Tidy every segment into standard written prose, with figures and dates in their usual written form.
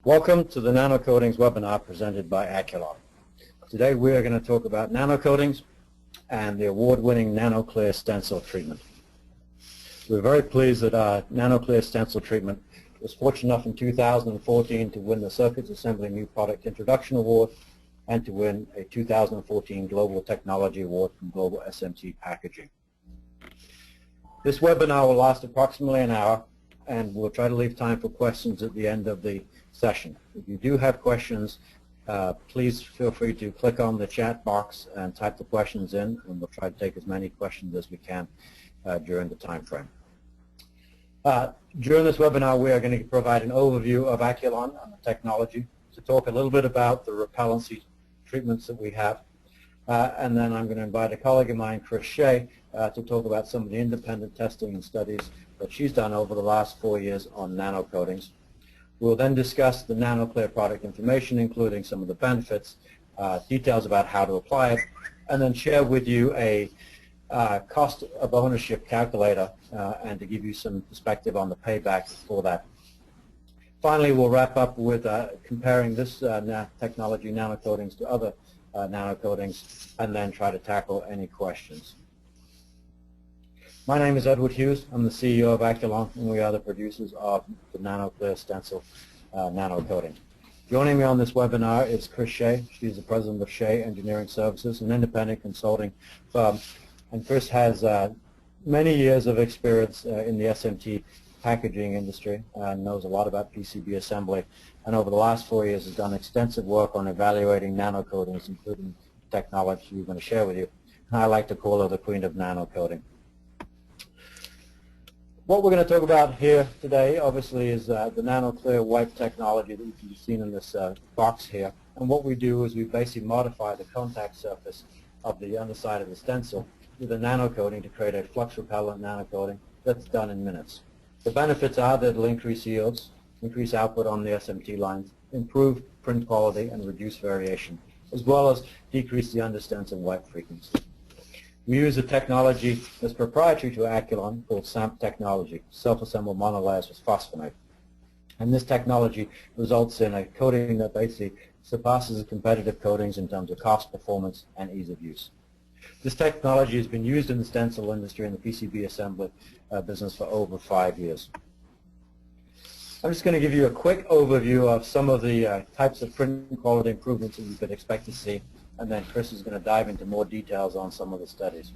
Welcome to the NanoCoatings webinar presented by Aculon. Today we are going to talk about NanoCoatings and the award-winning NanoClear Stencil treatment. We're very pleased that our NanoClear Stencil treatment was fortunate enough in 2014 to win the Circuits Assembly New Product Introduction Award and to win a 2014 Global Technology Award from Global SMT Packaging. This webinar will last approximately an hour, and we'll try to leave time for questions at the end of the session. If you do have questions, please feel free to click on the chat box and type the questions in, and we'll try to take as many questions as we can during the time frame. During this webinar, we are going to provide an overview of Aculon and the technology, to talk a little bit about the repellency treatments that we have, and then I'm going to invite a colleague of mine, Chris Shea, to talk about some of the independent testing and studies that she's done over the last 4 years on NanoCoatings. We'll then discuss the NanoClear product information, including some of the benefits, details about how to apply it, and then share with you a cost of ownership calculator and to give you some perspective on the payback for that. Finally, we'll wrap up with comparing this technology, NanoCoatings, to other NanoCoatings, and then try to tackle any questions. My name is Edward Hughes. I'm the CEO of Aculon, and we are the producers of the NanoClear Stencil NanoCoating. Joining me on this webinar is Chris Shea. She's the president of Shea Engineering Services, an independent consulting firm. And Chris has many years of experience in the SMT packaging industry and knows a lot about PCB assembly. And over the last 4 years has done extensive work on evaluating NanoCoatings, including technology we're going to share with you. And I like to call her the queen of NanoCoating. What we're going to talk about here today, obviously, is the NanoClear wipe technology that you can be seen in this box here. And what we do is we basically modify the contact surface of the underside of the stencil with a nanocoating to create a flux repellent nanocoating that's done in minutes. The benefits are that it'll increase yields, increase output on the SMT lines, improve print quality, and reduce variation, as well as decrease the under-stencil wipe frequency. We use a technology that's proprietary to Aculon called SAMP technology, self-assembled monolayers with phosphonate. And this technology results in a coating that basically surpasses the competitive coatings in terms of cost, performance, and ease of use. This technology has been used in the stencil industry and the PCB assembly business for over 5 years. I'm just going to give you a quick overview of some of the types of print quality improvements that you could expect to see, and then Chris is going to dive into more details on some of the studies.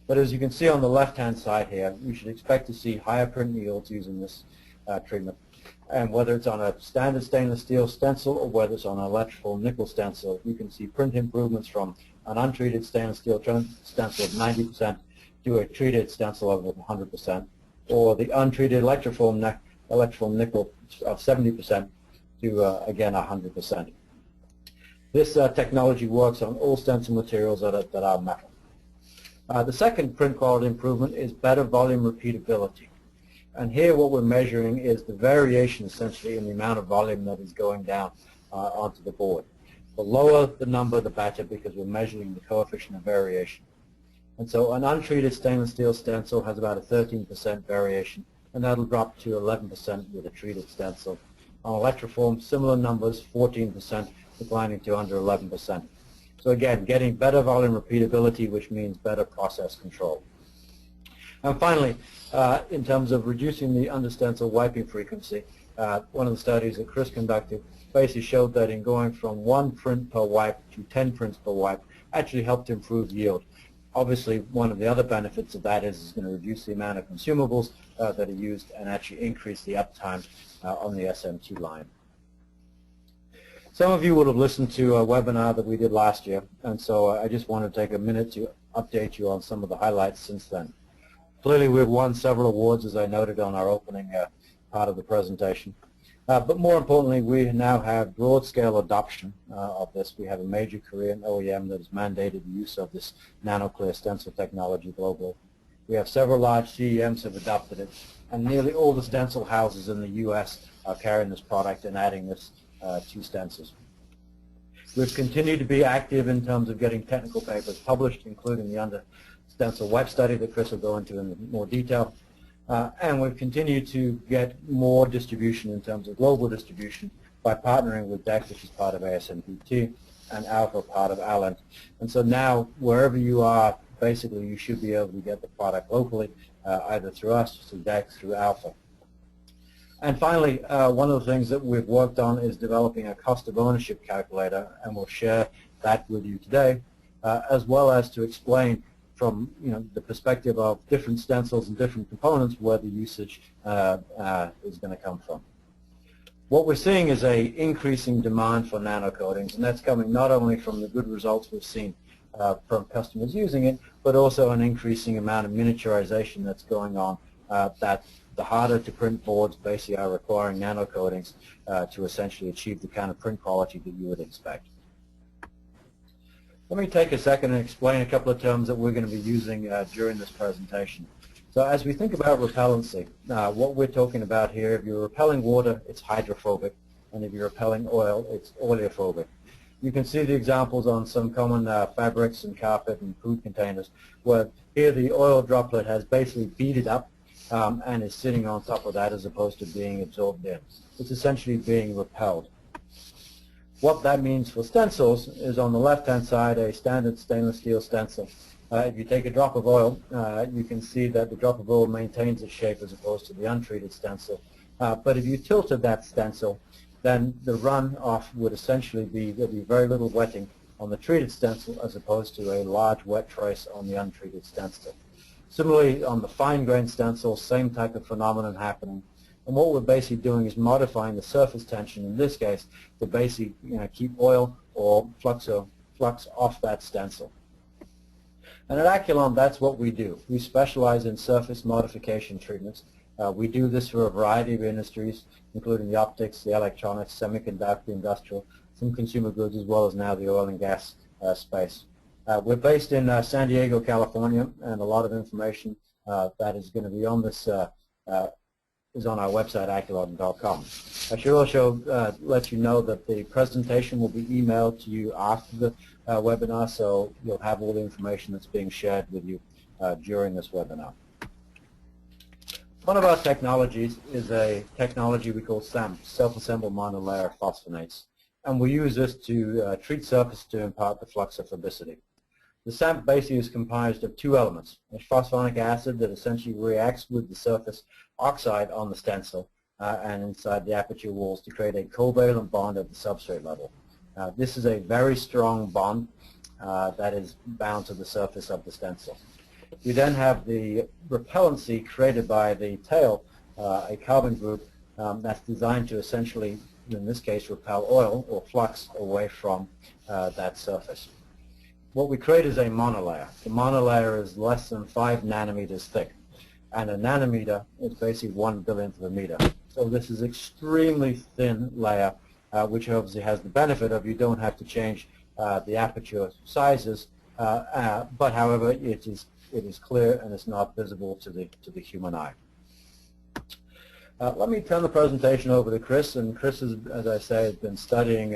But as you can see on the left-hand side here, you should expect to see higher print yields using this treatment. And whether it's on a standard stainless steel stencil or whether it's on an electrical nickel stencil, you can see print improvements from an untreated stainless steel stencil of 90% to a treated stencil of 100%, or the untreated electrical nickel of 70% to, again, 100%. This technology works on all stencil materials that are metal. The second print quality improvement is better volume repeatability. And here what we're measuring is the variation essentially in the amount of volume that is going down onto the board. The lower the number, the better, because we're measuring the coefficient of variation. And so an untreated stainless steel stencil has about a 13% variation, and that'll drop to 11% with a treated stencil. On electroform, similar numbers, 14%, declining to under 11%. So again, getting better volume repeatability, which means better process control. And finally, in terms of reducing the under-stencil wiping frequency, one of the studies that Chris conducted basically showed that in going from 1 print per wipe to 10 prints per wipe actually helped improve yield. Obviously, one of the other benefits of that is it's going to reduce the amount of consumables that are used and actually increase the uptime on the SMT line. Some of you would have listened to a webinar that we did last year, and so I just want to take a minute to update you on some of the highlights since then. Clearly, we've won several awards, as I noted on our opening part of the presentation. But more importantly, we now have broad-scale adoption of this. We have a major Korean OEM that has mandated the use of this NanoClear stencil technology globally. We have several large CEMs have adopted it, and nearly all the stencil houses in the U.S. are carrying this product and adding this to stencils. We've continued to be active in terms of getting technical papers published, including the under-stencil wipe study that Chris will go into in more detail. And we've continued to get more distribution in terms of global distribution by partnering with DEC, which is part of ASMPT, and Alpha, part of Allen. And so now, wherever you are, basically you should be able to get the product locally, either through us, through DEC, through Alpha. And finally, one of the things that we've worked on is developing a cost of ownership calculator, and we'll share that with you today, as well as to explain from the perspective of different stencils and different components where the usage is going to come from. What we're seeing is a increasing demand for NanoCoatings, and that's coming not only from the good results we've seen from customers using it, but also an increasing amount of miniaturization that's going on, that the harder to print boards basically are requiring NanoCoatings to essentially achieve the kind of print quality that you would expect. Let me take a second and explain a couple of terms that we're going to be using during this presentation. So as we think about repellency, what we're talking about here, if you're repelling water, it's hydrophobic, and if you're repelling oil, it's oleophobic. You can see the examples on some common fabrics and carpet and food containers, where here the oil droplet has basically beaded up and is sitting on top of that as opposed to being absorbed in. It's essentially being repelled. What that means for stencils is on the left-hand side a standard stainless steel stencil. If you take a drop of oil, you can see that the drop of oil maintains its shape as opposed to the untreated stencil. But if you tilted that stencil, then the runoff would essentially be, there'd be very little wetting on the treated stencil as opposed to a large wet trace on the untreated stencil. Similarly, on the fine-grained stencil, same type of phenomenon happening. And what we're basically doing is modifying the surface tension, in this case, to basically keep oil or flux off that stencil. And at Aculon, that's what we do. We specialize in surface modification treatments. We do this for a variety of industries, including the optics, the electronics, semiconductor, industrial, some consumer goods, as well as now the oil and gas space. We're based in San Diego, California, and a lot of information that is going to be on this is on our website, aculon.com. I should also let you know that the presentation will be emailed to you after the webinar, so you'll have all the information that's being shared with you during this webinar. One of our technologies is a technology we call SAMP, Self-Assembled Monolayer Phosphonates, and we use this to treat surface to impart the flux of phobicity. The SAMP basically is comprised of two elements, a phosphonic acid that essentially reacts with the surface oxide on the stencil and inside the aperture walls to create a covalent bond at the substrate level. This is a very strong bond that is bound to the surface of the stencil. We then have the repellency created by the tail, a carbon group that's designed to essentially, in this case, repel oil or flux away from that surface. What we create is a monolayer. The monolayer is less than 5 nanometers thick, and a nanometer is basically 1/1000th of a meter. So this is extremely thin layer, which obviously has the benefit of you don't have to change the aperture sizes, but however it is clear and it's not visible to the human eye. Let me turn the presentation over to Chris, and Chris, as I say, has been studying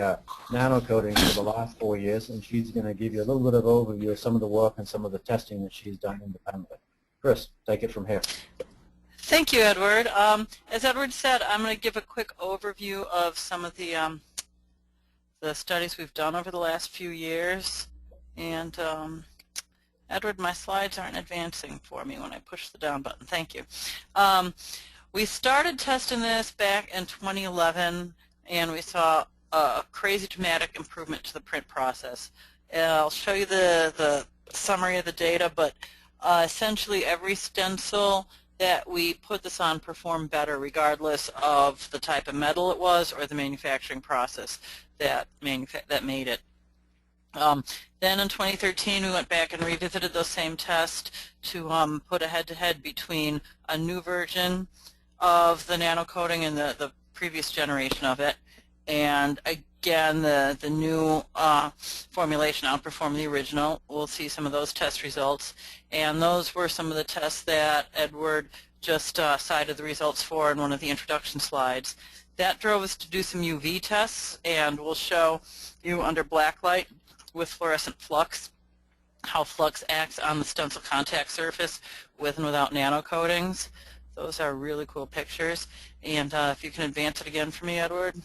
NanoCoatings for the last 4 years, and she's going to give you a little bit of overview of some of the work and some of the testing that she's done independently. Chris, take it from here. Thank you, Edward. As Edward said, I'm going to give a quick overview of some of the studies we've done over the last few years. And Edward, my slides aren't advancing for me when I push the down button. Thank you. We started testing this back in 2011, and we saw a crazy dramatic improvement to the print process. I'll show you the summary of the data, but essentially every stencil that we put this on performed better regardless of the type of metal it was or the manufacturing process that made it. Then in 2013 we went back and revisited those same tests to put a head-to-head between a new version of the NanoCoating and the previous generation of it, and again the new formulation outperformed the original. We'll see some of those test results, and those were some of the tests that Edward just cited the results for in one of the introduction slides. That drove us to do some UV tests, and we'll show you under black light with fluorescent flux how flux acts on the stencil contact surface with and without NanoCoatings. Those are really cool pictures, and if you can advance it again for me, Edward.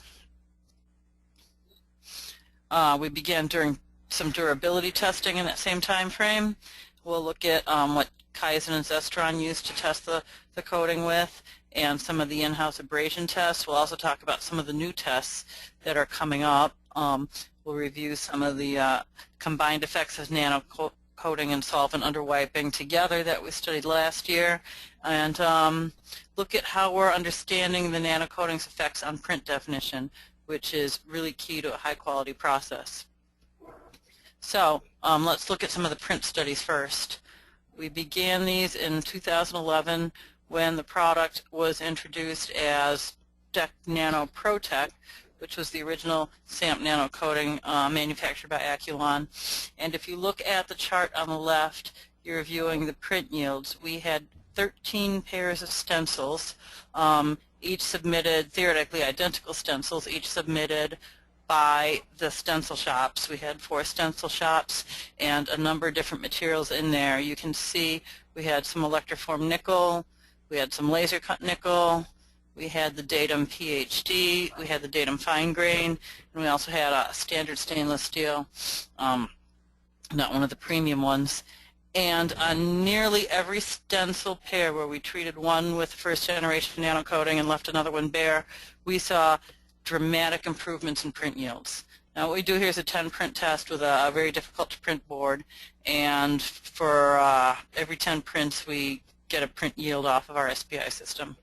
We began doing some durability testing in that same time frame. We'll look at what Kaizen and Zestron used to test the coating with, and some of the in-house abrasion tests. We'll also talk about some of the new tests that are coming up. We'll review some of the combined effects of nano-coating and solvent under wiping together that we studied last year, and look at how we're understanding the nano-coating's effects on print definition, which is really key to a high-quality process. So let's look at some of the print studies first. We began these in 2011 when the product was introduced as DEC Nano ProTech, which was the original SAMP nano coating manufactured by Aculon. And if you look at the chart on the left, you're viewing the print yields. We had 13 pairs of stencils, each submitted, theoretically identical stencils, each submitted by the stencil shops. We had 4 stencil shops and a number of different materials in there. You can see we had some electroform nickel, we had some laser cut nickel, we had the datum PhD, we had the datum fine grain, and we also had a standard stainless steel, not one of the premium ones. And on nearly every stencil pair where we treated one with first generation nano coating and left another one bare, we saw dramatic improvements in print yields. Now what we do here is a 10 print test with a very difficult to print board, and for every 10 prints we get a print yield off of our SPI system.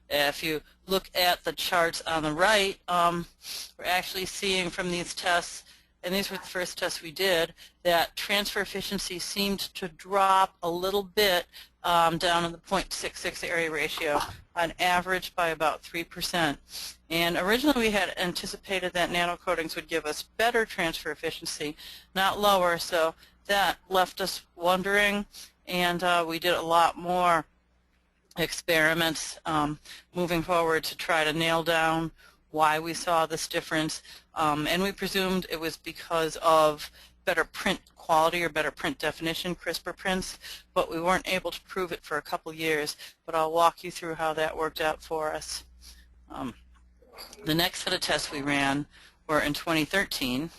If you look at the charts on the right, we're actually seeing from these tests, and these were the first tests we did, that transfer efficiency seemed to drop a little bit down in the 0.66 area ratio, on average by about 3%. And originally we had anticipated that nano coatings would give us better transfer efficiency, not lower, so that left us wondering, and we did a lot more experiments moving forward to try to nail down why we saw this difference, and we presumed it was because of better print quality or better print definition, crisper prints, but we weren't able to prove it for a couple years, but I'll walk you through how that worked out for us. The next set of tests we ran were in 2013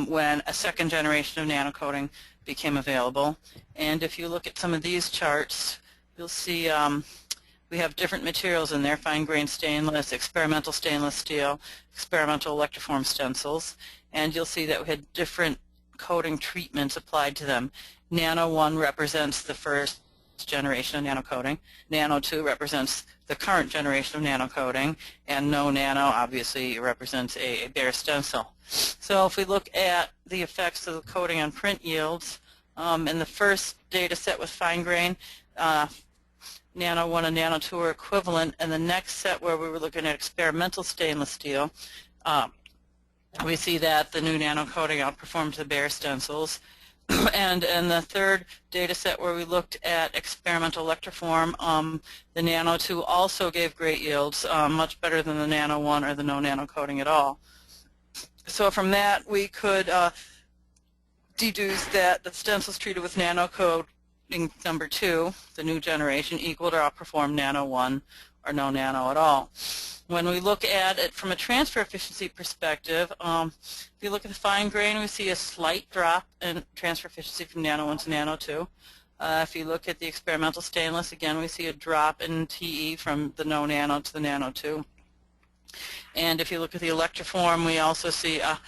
when a second generation of nano coating became available, and if you look at some of these charts, you'll see we have different materials in there: fine grain stainless, experimental stainless steel, experimental electroform stencils, and you'll see that we had different coating treatments applied to them. Nano 1 represents the first generation of nano coating, Nano 2 represents the current generation of nano coating, and no nano obviously represents a bare stencil. So if we look at the effects of the coating on print yields, in the first data set with fine grain, Nano 1 and Nano 2 are equivalent, and the next set where we were looking at experimental stainless steel, we see that the new nano coating outperforms the bare stencils. And in the third data set where we looked at experimental electroform, the Nano 2 also gave great yields, much better than the Nano 1 or the no nano coating at all. So from that we could deduce that the stencils treated with nano coating number 2, the new generation, equaled or outperformed Nano 1 or no nano at all. When we look at it from a transfer efficiency perspective, if you look at the fine grain, we see a slight drop in transfer efficiency from Nano 1 to Nano 2. If you look at the experimental stainless, again we see a drop in TE from the no nano to the Nano 2. And if you look at the electroform, we also see a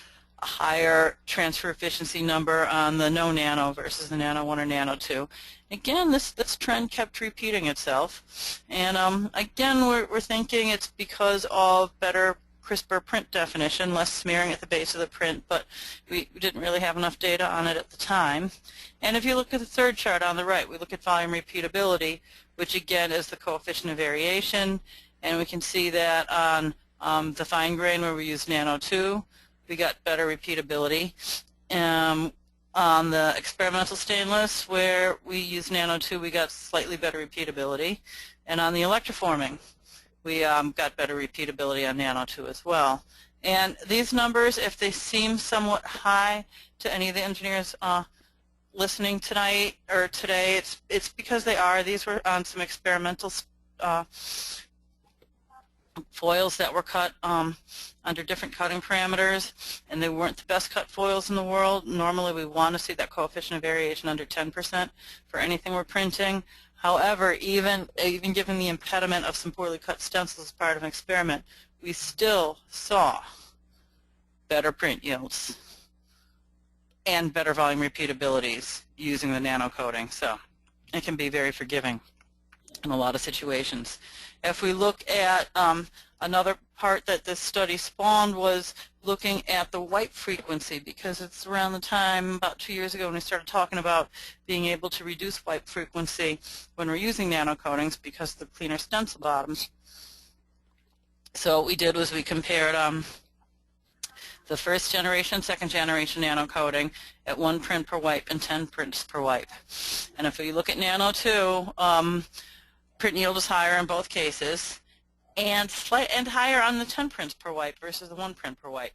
higher transfer efficiency number on the no nano versus the Nano 1 or Nano 2. Again, this trend kept repeating itself, and again we're thinking it's because of better, crisper print definition, less smearing at the base of the print, but we didn't really have enough data on it at the time. And if you look at the third chart on the right, we look at volume repeatability, which again is the coefficient of variation, and we can see that on the fine grain where we use Nano 2, we got better repeatability. On the experimental stainless, where we use Nano 2, we got slightly better repeatability. And on the electroforming, we got better repeatability on Nano 2 as well. And these numbers, if they seem somewhat high to any of the engineers listening tonight or today, it's because they are. These were on some experimental foils that were cut on under different cutting parameters, and they weren't the best cut foils in the world. Normally we want to see that coefficient of variation under 10% for anything we're printing. However, even given the impediment of some poorly cut stencils as part of an experiment, we still saw better print yields and better volume repeatabilities using the nano coating. So it can be very forgiving in a lot of situations. If we look at another part that this study spawned was looking at the wipe frequency, because it's around the time, about 2 years ago, when we started talking about being able to reduce wipe frequency when we're using nano coatings because of the cleaner stencil bottoms. So what we did was we compared the first generation, second generation nano coating at 1 print per wipe and 10 prints per wipe. And if we look at Nano 2, print yield is higher in both cases, and higher on the 10 prints per wipe versus the 1 print per wipe,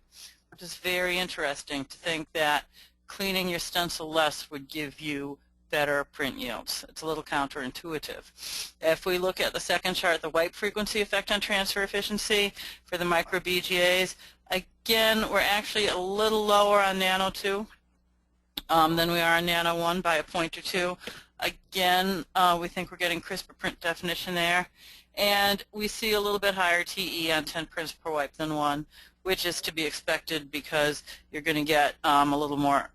which is very interesting to think that cleaning your stencil less would give you better print yields. It's a little counterintuitive. If we look at the second chart, the wipe frequency effect on transfer efficiency for the micro BGAs, again, we're actually a little lower on Nano 2 than we are on Nano 1 by a point or two. Again, we think we're getting crisper print definition there. And we see a little bit higher TE on 10 prints per wipe than 1, which is to be expected because you're going to get a little more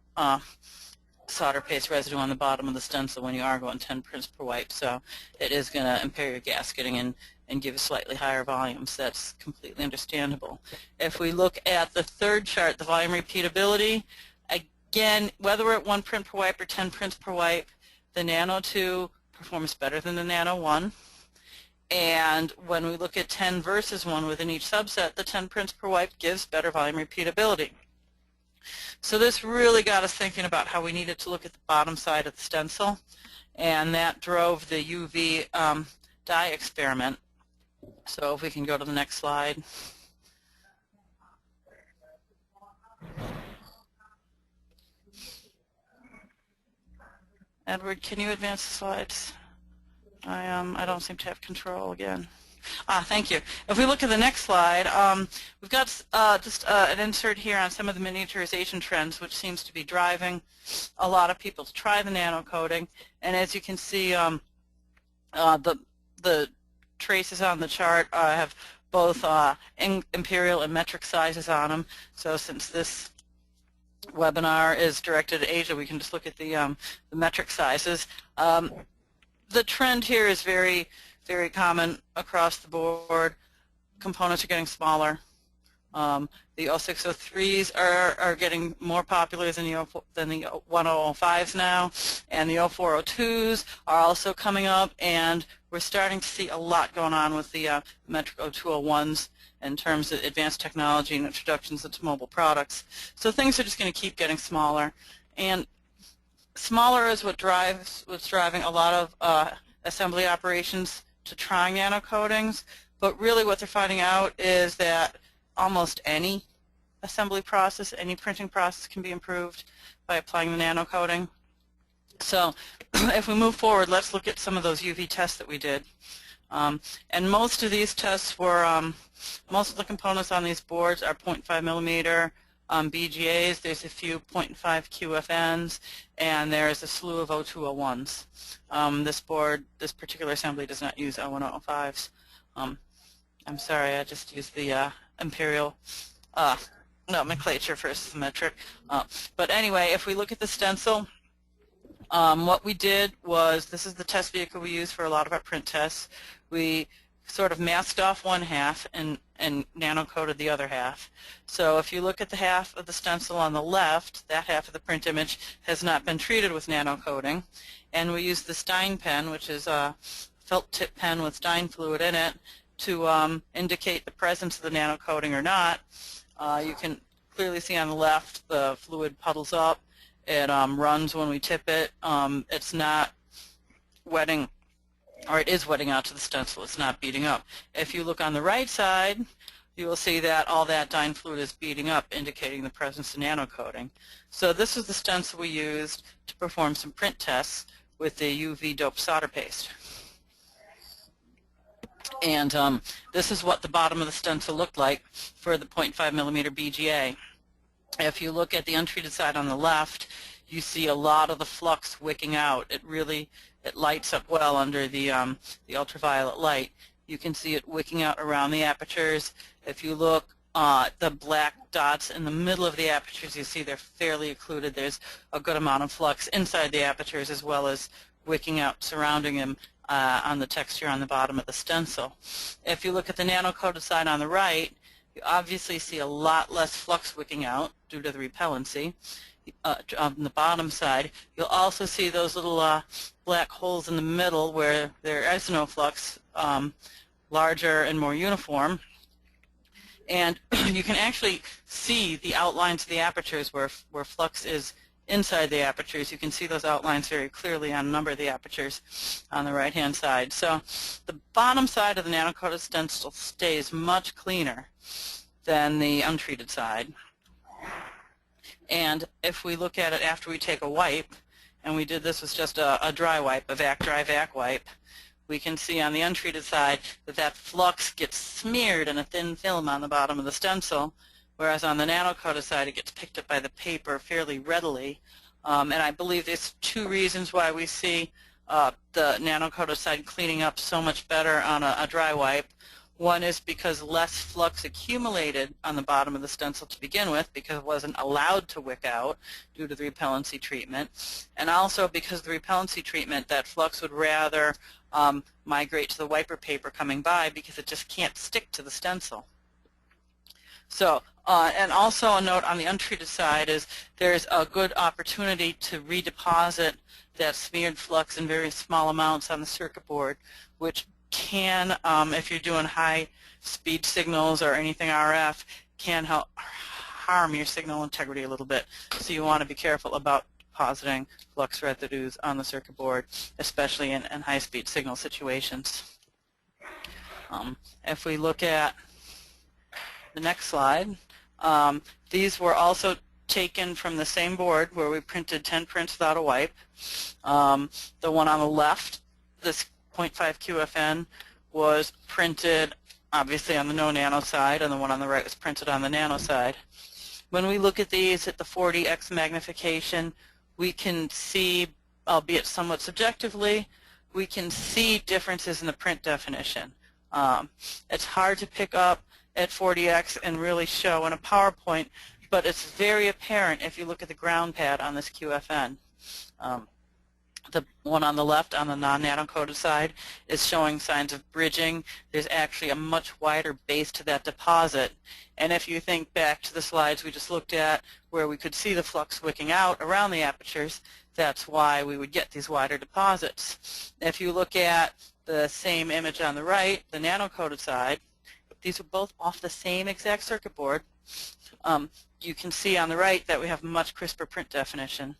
solder paste residue on the bottom of the stencil when you are going 10 prints per wipe. So it is going to impair your gasketing and give you slightly higher volumes. That's completely understandable. If we look at the third chart, the volume repeatability, again, whether we're at 1 print per wipe or 10 prints per wipe, the Nano 2 performs better than the Nano 1. And when we look at 10 versus 1 within each subset, the 10 prints per wipe gives better volume repeatability. So this really got us thinking about how we needed to look at the bottom side of the stencil, and that drove the UV dye experiment. So if we can go to the next slide. Edward, can you advance the slides? I don't seem to have control again. Thank you. If we look at the next slide, we've got just an insert here on some of the miniaturization trends, which seems to be driving a lot of people to try the nano coating. And as you can see, the traces on the chart have both imperial and metric sizes on them. So since this webinar is directed at Asia, we can just look at the metric sizes. The trend here is very, very common across the board. Components are getting smaller. The 0603s are getting more popular than the 1005s now, and the 0402s are also coming up, and we're starting to see a lot going on with the metric 0201s in terms of advanced technology and introductions into mobile products. So things are just going to keep getting smaller, and smaller is what's driving a lot of assembly operations to trying nano coatings, but really what they're finding out is that almost any assembly process, any printing process can be improved by applying the nano coating. So if we move forward, let's look at some of those UV tests that we did. And most of these tests were, most of the components on these boards are 0.5 millimeter BGAs. There's a few 0.5 QFNs, and there's a slew of 0201s. This board, this particular assembly does not use 0105s. I'm sorry, I just used the imperial nomenclature versus metric. But anyway, if we look at the stencil, what we did was, this is the test vehicle we use for a lot of our print tests. We sort of masked off one half and nano coated the other half. So if you look at the half of the stencil on the left, that half of the print image has not been treated with nano coating. And we use the Stein pen, which is a felt tip pen with Stein fluid in it, to indicate the presence of the nano coating or not. You can clearly see on the left the fluid puddles up. It runs when we tip it. It's not wetting, or it is wetting out to the stencil. It's not beating up. If you look on the right side, you will see that all that Stein fluid is beating up, indicating the presence of nano coating. So this is the stencil we used to perform some print tests with the UV doped solder paste. And this is what the bottom of the stencil looked like for the 0.5 millimeter BGA. If you look at the untreated side on the left, you see a lot of the flux wicking out. It lights up well under the ultraviolet light. You can see it wicking out around the apertures. If you look the black dots in the middle of the apertures, you see they're fairly occluded. There's a good amount of flux inside the apertures as well as wicking out surrounding them on the texture on the bottom of the stencil. If you look at the nano-coated side on the right, you obviously see a lot less flux wicking out due to the repellency. On the bottom side, you'll also see those little black holes in the middle where there is no flux, larger and more uniform. And you can actually see the outlines of the apertures where flux is inside the apertures. You can see those outlines very clearly on a number of the apertures on the right-hand side. So the bottom side of the nano-coated stencil stays much cleaner than the untreated side. And if we look at it after we take a wipe, and we did this with just a dry wipe, a dry vac wipe, we can see on the untreated side that flux gets smeared in a thin film on the bottom of the stencil, whereas on the nano-coated side it gets picked up by the paper fairly readily. And I believe there's two reasons why we see the nano-coated side cleaning up so much better on a dry wipe. One is because less flux accumulated on the bottom of the stencil to begin with because it wasn't allowed to wick out due to the repellency treatment, and also because of the repellency treatment, that flux would rather migrate to the wiper paper coming by because it just can't stick to the stencil. So, and also a note on the untreated side is there's a good opportunity to redeposit that smeared flux in very small amounts on the circuit board, which can, if you're doing high-speed signals or anything RF, can help harm your signal integrity a little bit. So you want to be careful about depositing flux residues on the circuit board, especially in high-speed signal situations. If we look at the next slide, these were also taken from the same board where we printed 10 prints without a wipe. The one on the left, this 0.5 QFN, was printed obviously on the no nano side, and the one on the right was printed on the nano side. When we look at these at the 40x magnification, we can see, albeit somewhat subjectively, we can see differences in the print definition. It's hard to pick up at 40x and really show in a PowerPoint, but it's very apparent if you look at the ground pad on this QFN. The one on the left, on the non-nano-coated side, is showing signs of bridging. There's actually a much wider base to that deposit. And if you think back to the slides we just looked at where we could see the flux wicking out around the apertures, that's why we would get these wider deposits. If you look at the same image on the right, the nano-coated side, these are both off the same exact circuit board. You can see on the right that we have much crisper print definition.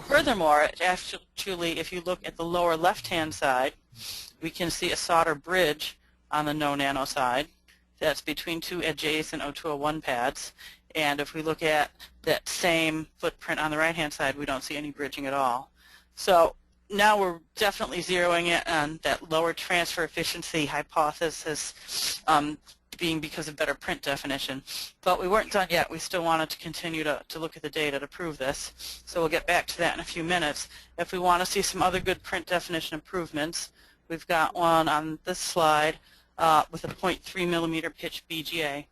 Furthermore, actually, if you look at the lower left-hand side, we can see a solder bridge on the no-nano side. That's between two adjacent O201 pads. And if we look at that same footprint on the right-hand side, we don't see any bridging at all. So now we're definitely zeroing in on that lower transfer efficiency hypothesis being because of better print definition. But we weren't done yet. We still wanted to continue to look at the data to prove this. So we'll get back to that in a few minutes. If we want to see some other good print definition improvements, we've got one on this slide with a 0.3 millimeter pitch BGA.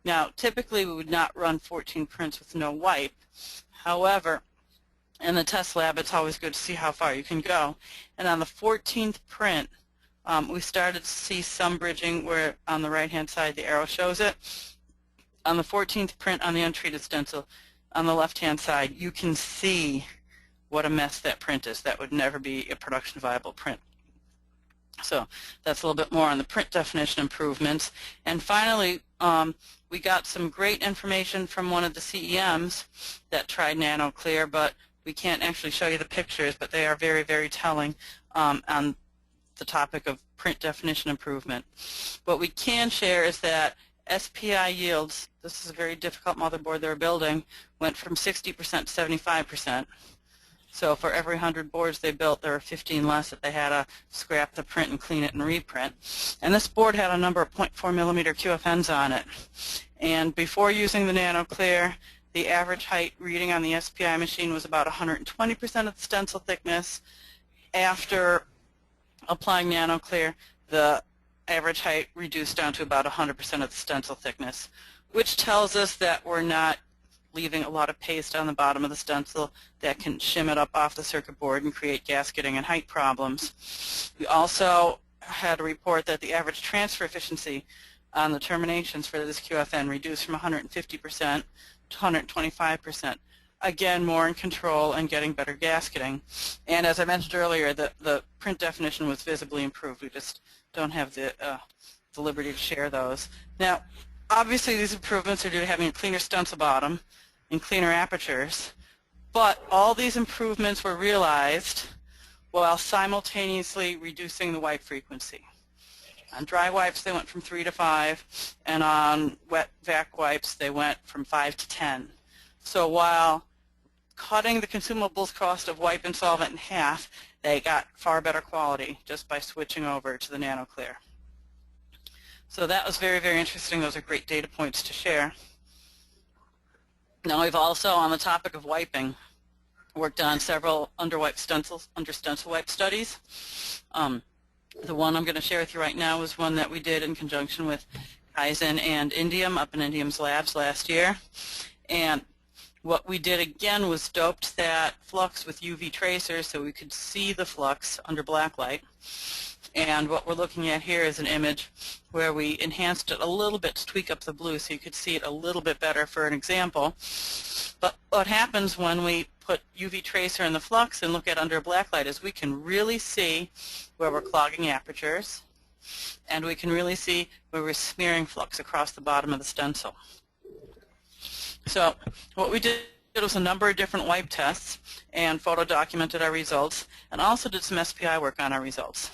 Now, typically we would not run 14 prints with no wipe. However, in the test lab, it's always good to see how far you can go. And on the 14th print, we started to see some bridging where on the right-hand side the arrow shows it. On the 14th print on the untreated stencil, on the left-hand side, you can see what a mess that print is. That would never be a production viable print. So that's a little bit more on the print definition improvements. And finally, we got some great information from one of the CEMs that tried NanoClear, but we can't actually show you the pictures, but they are very, very telling on the topic of print definition improvement. What we can share is that SPI yields, this is a very difficult motherboard they're building, went from 60% to 75%. So for every 100 boards they built, there were 15 less that they had to scrap the print and clean it and reprint. And this board had a number of 0.4 millimeter QFNs on it. And before using the NanoClear, the average height reading on the SPI machine was about 120% of the stencil thickness. After applying NanoClear, the average height reduced down to about 100% of the stencil thickness, which tells us that we're not leaving a lot of paste on the bottom of the stencil that can shim it up off the circuit board and create gasketing and height problems. We also had a report that the average transfer efficiency on the terminations for this QFN reduced from 150% to 125%. Again, more in control and getting better gasketing. And as I mentioned earlier, the print definition was visibly improved. We just don't have the liberty to share those. Now, obviously these improvements are due to having a cleaner stencil bottom and cleaner apertures, but all these improvements were realized while simultaneously reducing the wipe frequency. On dry wipes they went from 3 to 5, and on wet vac wipes they went from 5 to 10. So while cutting the consumables cost of wipe and solvent in half, they got far better quality just by switching over to the NanoClear. So that was very, very interesting. Those are great data points to share. Now we've also, on the topic of wiping, worked on several under stencil wipe studies. The one I'm going to share with you right now was one that we did in conjunction with Kaizen and Indium up in Indium's labs last year. And what we did again was doped that flux with UV tracers so we could see the flux under black light. And what we're looking at here is an image where we enhanced it a little bit to tweak up the blue so you could see it a little bit better for an example. But what happens when we put UV tracer in the flux and look at under black light is we can really see where we're clogging apertures, and we can really see where we're smearing flux across the bottom of the stencil. So what we did was a number of different wipe tests and photo documented our results, and also did some SPI work on our results.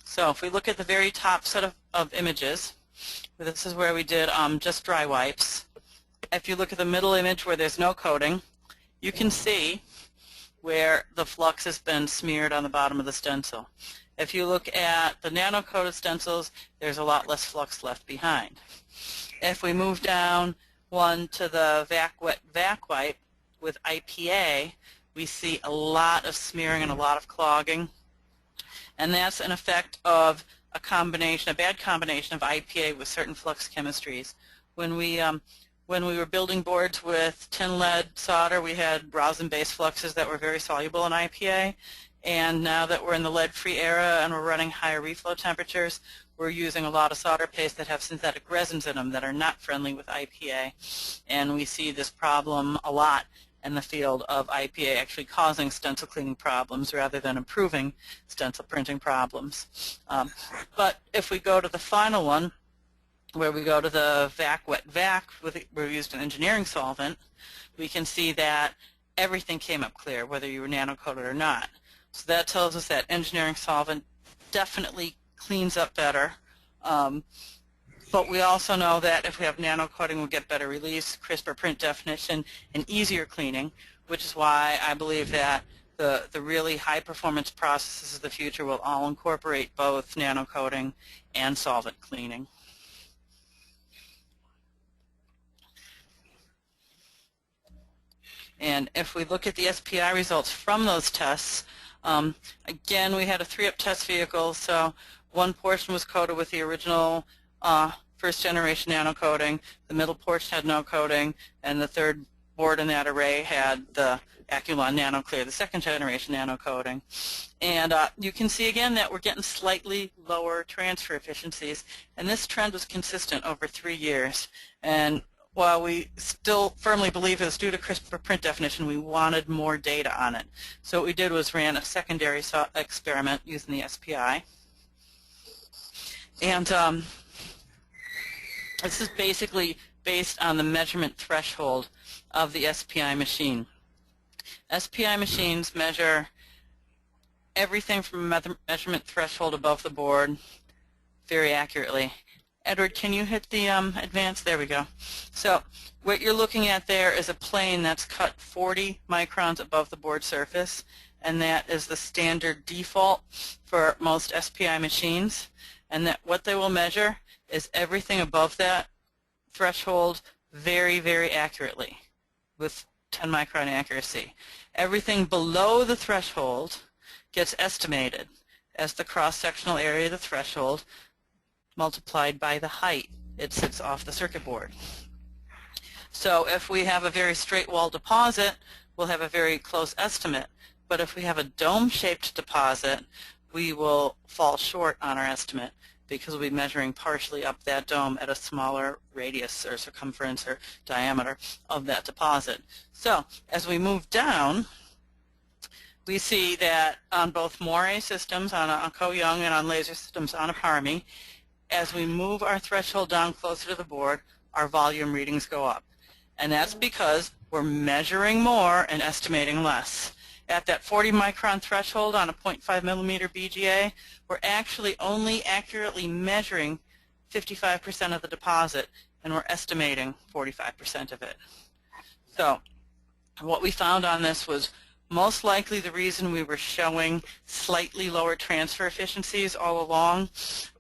So if we look at the very top set of images, this is where we did just dry wipes. If you look at the middle image where there's no coating, you can see where the flux has been smeared on the bottom of the stencil. If you look at the nano-coated stencils, there's a lot less flux left behind. If we move down one to the wet vac wipe with IPA, we see a lot of smearing and a lot of clogging, and that's an effect of a bad combination of IPA with certain flux chemistries. When we were building boards with tin lead solder, we had rosin-based fluxes that were very soluble in IPA, and now that we're in the lead-free era and we're running higher reflow temperatures, we're using a lot of solder paste that have synthetic resins in them that are not friendly with IPA, and we see this problem a lot in the field of IPA actually causing stencil cleaning problems rather than improving stencil printing problems. But if we go to the final one, where we go to the wet vac, where we used an engineering solvent, we can see that everything came up clear, whether you were nano-coated or not. So that tells us that engineering solvent definitely cleans up better. But we also know that if we have nano-coating, we'll get better release, crisper print definition, and easier cleaning, which is why I believe that the really high-performance processes of the future will all incorporate both nano-coating and solvent cleaning. And if we look at the SPI results from those tests, again, we had a 3-up test vehicle, so one portion was coated with the original first-generation nano-coating, the middle portion had no coating, and the third board in that array had the Aculon NanoClear, the second-generation nano-coating. And you can see again that we're getting slightly lower transfer efficiencies, and this trend was consistent over 3 years. And while we still firmly believe it was due to crisper print definition, we wanted more data on it. So what we did was ran a secondary experiment using the SPI. And this is basically based on the measurement threshold of the SPI machine. SPI machines measure everything from a measurement threshold above the board very accurately. Edward, can you hit the advance? There we go. So what you're looking at there is a plane that's cut 40 microns above the board surface, and that is the standard default for most SPI machines. And that what they will measure is everything above that threshold very, very accurately with 10 micron accuracy. Everything below the threshold gets estimated as the cross-sectional area of the threshold multiplied by the height it sits off the circuit board. So if we have a very straight wall deposit, we'll have a very close estimate. But if we have a dome-shaped deposit, we will fall short on our estimate because we'll be measuring partially up that dome at a smaller radius or circumference or diameter of that deposit. So as we move down, we see that on both Moire systems, on a Co-Young, and on laser systems on a Parmy, as we move our threshold down closer to the board, our volume readings go up. And that's because we're measuring more and estimating less. At that 40 micron threshold on a 0.5 millimeter BGA, we're actually only accurately measuring 55% of the deposit, and we're estimating 45% of it. So what we found on this was most likely the reason we were showing slightly lower transfer efficiencies all along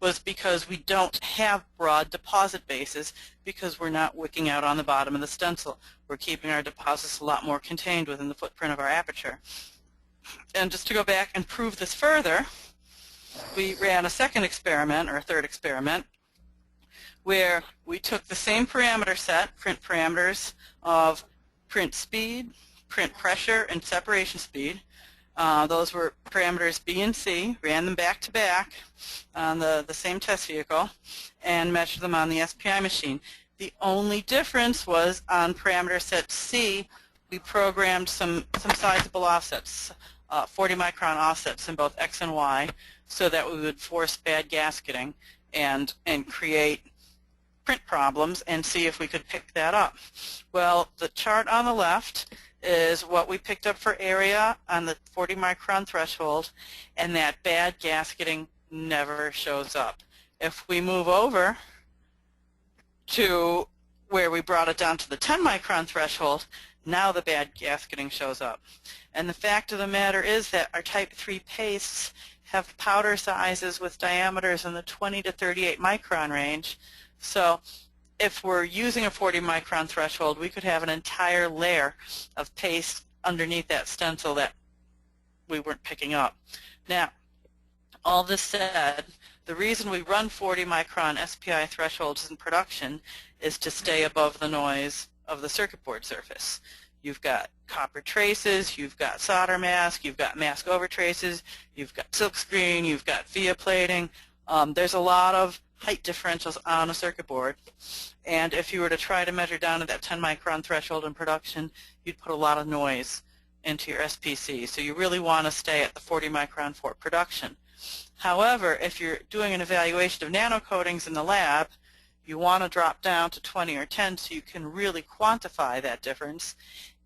was because we don't have broad deposit bases because we're not wicking out on the bottom of the stencil. We're keeping our deposits a lot more contained within the footprint of our aperture. And just to go back and prove this further, we ran a second experiment, or a third experiment, where we took the same parameter set, print parameters of print speed, print pressure, and separation speed. Those were parameters B and C, ran them back to back on the same test vehicle, and measured them on the SPI machine. The only difference was on parameter set C, we programmed some sizable offsets, 40 micron offsets in both X and Y, so that we would force bad gasketing and create print problems and see if we could pick that up. Well, the chart on the left is what we picked up for area on the 40 micron threshold, and that bad gasketing never shows up. If we move over to where we brought it down to the 10 micron threshold, now the bad gasketing shows up. And the fact of the matter is that our type 3 pastes have powder sizes with diameters in the 20 to 38 micron range. So if we're using a 40 micron threshold, we could have an entire layer of paste underneath that stencil that we weren't picking up. Now, all this said, the reason we run 40 micron SPI thresholds in production is to stay above the noise of the circuit board surface. You've got copper traces, you've got solder mask, you've got mask over traces, you've got silkscreen, you've got via plating. There's a lot of height differentials on a circuit board, and if you were to try to measure down at that 10 micron threshold in production, you'd put a lot of noise into your SPC. So you really want to stay at the 40 micron for production. However, if you're doing an evaluation of nanocoatings in the lab, you want to drop down to 20 or 10 so you can really quantify that difference,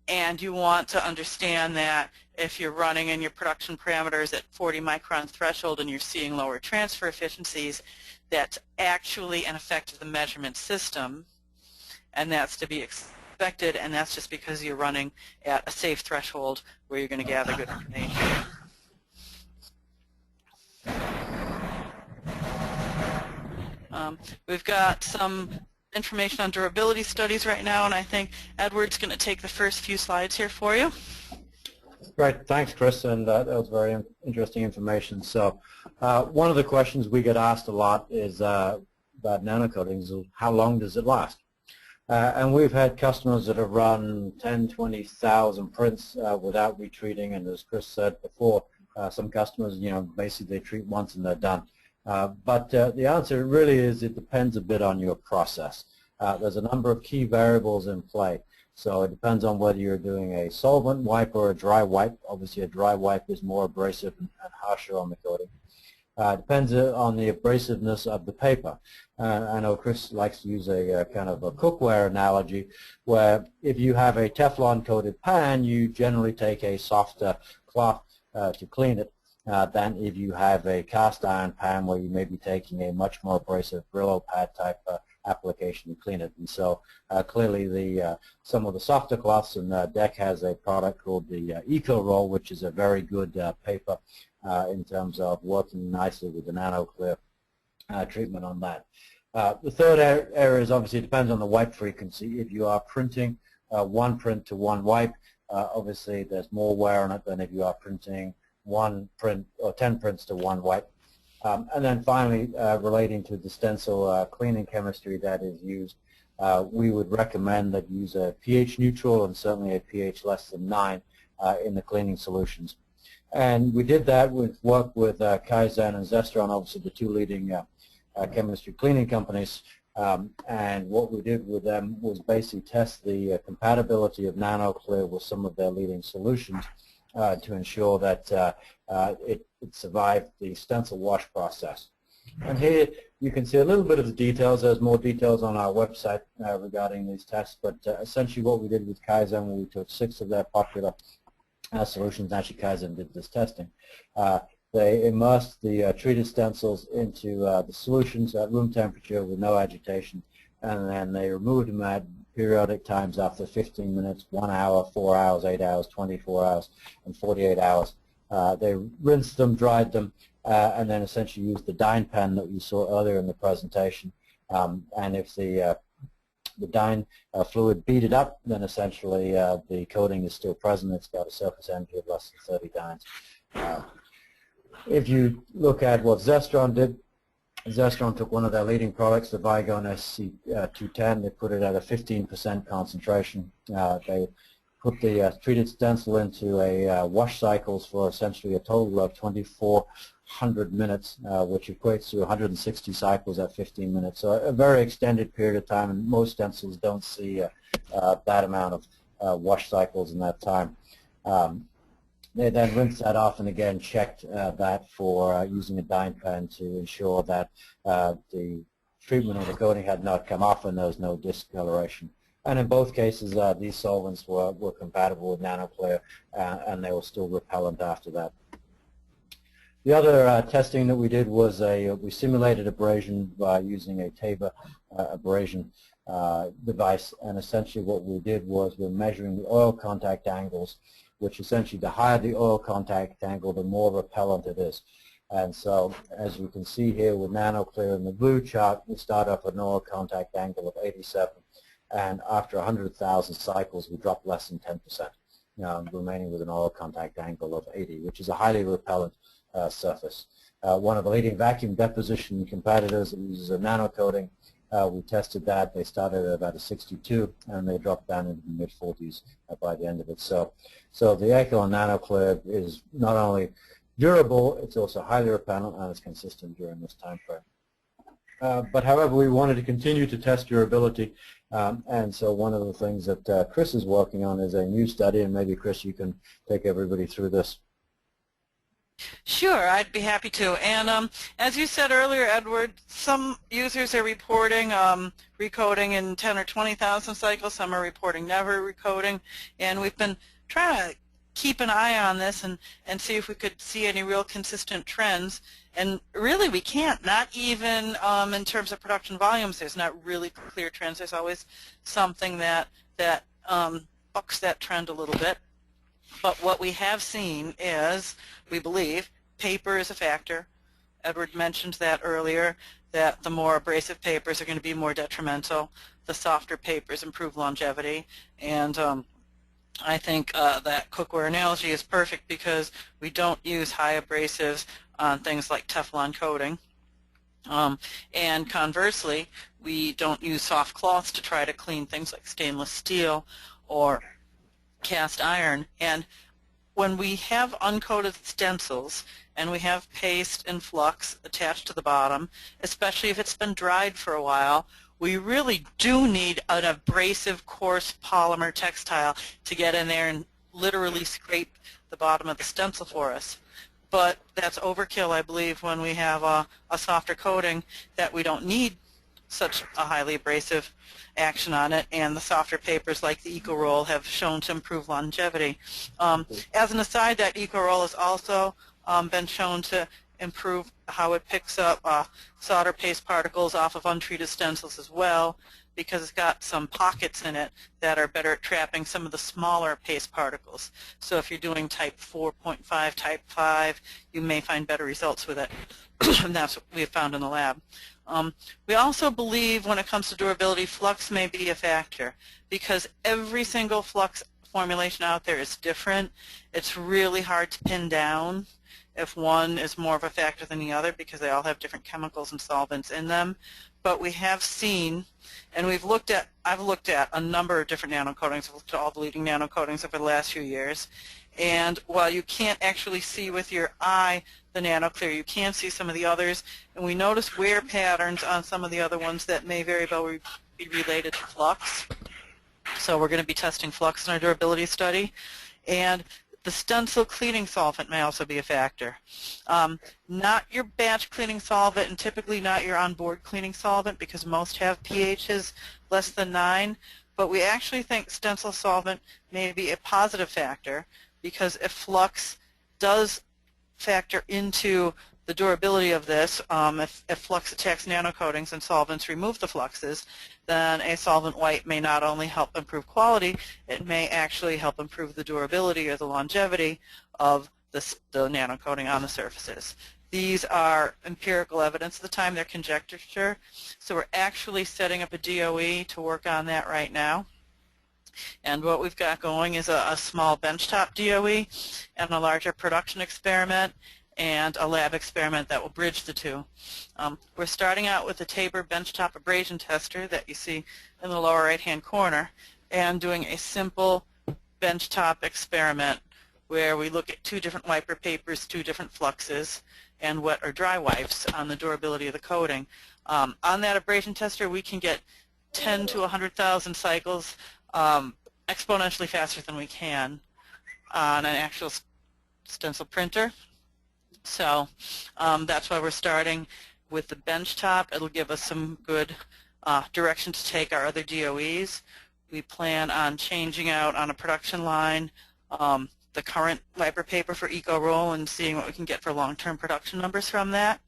and you want to understand that if you're running in your production parameters at 40 micron threshold and you're seeing lower transfer efficiencies, that's actually an effect of the measurement system, and that's to be expected, and that's just because you're running at a safe threshold where you're going to gather good information. We've got some information on durability studies right now, and I think Edward's going to take the first few slides here for you. Great, thanks Chris, and that was very interesting information. So one of the questions we get asked a lot is about nanocoatings, how long does it last? And we've had customers that have run 10, 20,000 prints without retreating, and as Chris said before, some customers, basically they treat once and they're done. But the answer really is it depends a bit on your process. There's a number of key variables in play. So it depends on whether you're doing a solvent wipe or a dry wipe. Obviously a dry wipe is more abrasive and harsher on the coating. Depends on the abrasiveness of the paper. I know Chris likes to use a kind of a cookware analogy where if you have a Teflon coated pan, you generally take a softer cloth to clean it. than if you have a cast iron pan where you may be taking a much more abrasive Brillo pad type application to clean it. And so clearly some of the softer cloths, and DEC has a product called the Eco Roll, which is a very good paper in terms of working nicely with the NanoClear treatment on that. The third area is obviously depends on the wipe frequency. If you are printing one print to one wipe, obviously there's more wear on it than if you are printing one print or 10 prints to one wipe. And then finally, relating to the stencil cleaning chemistry that is used, we would recommend that you use a pH neutral and certainly a pH less than 9 in the cleaning solutions. And we did that with work with Kaizen and Zestron, obviously the two leading chemistry cleaning companies. And what we did with them was basically test the compatibility of NanoClear with some of their leading solutions to ensure that it survived the stencil wash process. And here you can see a little bit of the details. There's more details on our website regarding these tests, but essentially what we did with Kaizen, we took 6 of their popular solutions. Actually, Kaizen did this testing. They immersed the treated stencils into the solutions at room temperature with no agitation, and then they removed them at periodic times after 15 minutes, 1 hour, 4 hours, 8 hours, 24 hours, and 48 hours. They rinsed them, dried them, and then essentially used the dye pen that you saw earlier in the presentation. And if the dye fluid beaded up, then essentially the coating is still present. It's got a surface NP of less than 30 dynes. If you look at what Zestron did, Zestron took one of their leading products, the Vigone SC210. They put it at a 15% concentration. They put the treated stencil into a wash cycles for essentially a total of 2,400 minutes, which equates to 160 cycles at 15 minutes. So a very extended period of time, and most stencils don't see that amount of wash cycles in that time. They then rinsed that off and again checked that for using a dye pen to ensure that the treatment of the coating had not come off and there was no discoloration. And in both cases, these solvents were compatible with NanoClear, and they were still repellent after that. The other testing that we did was we simulated abrasion by using a Tabor abrasion device, and essentially what we did was we're measuring the oil contact angles, which essentially the higher the oil contact angle, the more repellent it is. And so as you can see here with NanoClear in the blue chart, we start off at an oil contact angle of 87, and after 100,000 cycles we drop less than 10%, remaining with an oil contact angle of 80, which is a highly repellent surface. One of the leading vacuum deposition competitors uses a nano coating. We tested that. They started at about a 62, and they dropped down into the mid-40s by the end of it. So the Eco and NanoClear is not only durable, it's also highly repellent, and it's consistent during this time frame. But however, we wanted to continue to test durability, and so one of the things that Chris is working on is a new study, and maybe Chris, you can take everybody through this. Sure, I'd be happy to. And as you said earlier, Edward, some users are reporting recoating in 10 or 20,000 cycles. Some are reporting never recoating. And we've been trying to keep an eye on this and see if we could see any real consistent trends. And really we can't, not even in terms of production volumes. There's not really clear trends. There's always something that bucks that trend a little bit. But what we have seen is, we believe, paper is a factor. Edward mentioned that earlier, that the more abrasive papers are going to be more detrimental. The softer papers improve longevity. And I think that cookware analogy is perfect because we don't use high abrasives on things like Teflon coating. And conversely, we don't use soft cloths to try to clean things like stainless steel or cast iron. And when we have uncoated stencils and we have paste and flux attached to the bottom, especially if it's been dried for a while, we really do need an abrasive coarse polymer textile to get in there and literally scrape the bottom of the stencil for us. But that's overkill, I believe, when we have a softer coating that we don't need such a highly abrasive action on it, and the softer papers like the Eco-Roll have shown to improve longevity. As an aside, that Eco-Roll is also been shown to improve how it picks up solder paste particles off of untreated stencils as well, because it's got some pockets in it that are better at trapping some of the smaller paste particles. So if you're doing type 4.5, type 5, you may find better results with it. And that's what we have found in the lab. We also believe when it comes to durability, flux may be a factor, because every single flux formulation out there is different. It's really hard to pin down if one is more of a factor than the other, because they all have different chemicals and solvents in them. But we have seen, and I've looked at a number of different nanocoatings. I've looked at all the leading nanocoatings over the last few years. And while you can't actually see with your eye the NanoClear, you can see some of the others. And we notice wear patterns on some of the other ones that may very well be related to flux. So we're going to be testing flux in our durability study. And the stencil cleaning solvent may also be a factor. Not your batch cleaning solvent, and typically not your onboard cleaning solvent, because most have pHs less than 9. But we actually think stencil solvent may be a positive factor, because if flux does factor into the durability of this, if flux attacks nanocoatings and solvents remove the fluxes, then a solvent wipe may not only help improve quality, it may actually help improve the durability or the longevity of the nanocoating on the surfaces. These are empirical evidence at the time, they're conjecture, so we're actually setting up a DOE to work on that right now. And what we've got going is a small benchtop DOE and a larger production experiment and a lab experiment that will bridge the two. We're starting out with a Tabor benchtop abrasion tester that you see in the lower right-hand corner, and doing a simple benchtop experiment where we look at 2 different wiper papers, 2 different fluxes, and wet or dry wipes on the durability of the coating. On that abrasion tester, we can get 10 to 100,000 cycles exponentially faster than we can on an actual stencil printer. So that's why we're starting with the benchtop. It'll give us some good direction to take our other DOEs. We plan on changing out on a production line the current wiper paper for EcoRoll and seeing what we can get for long-term production numbers from that.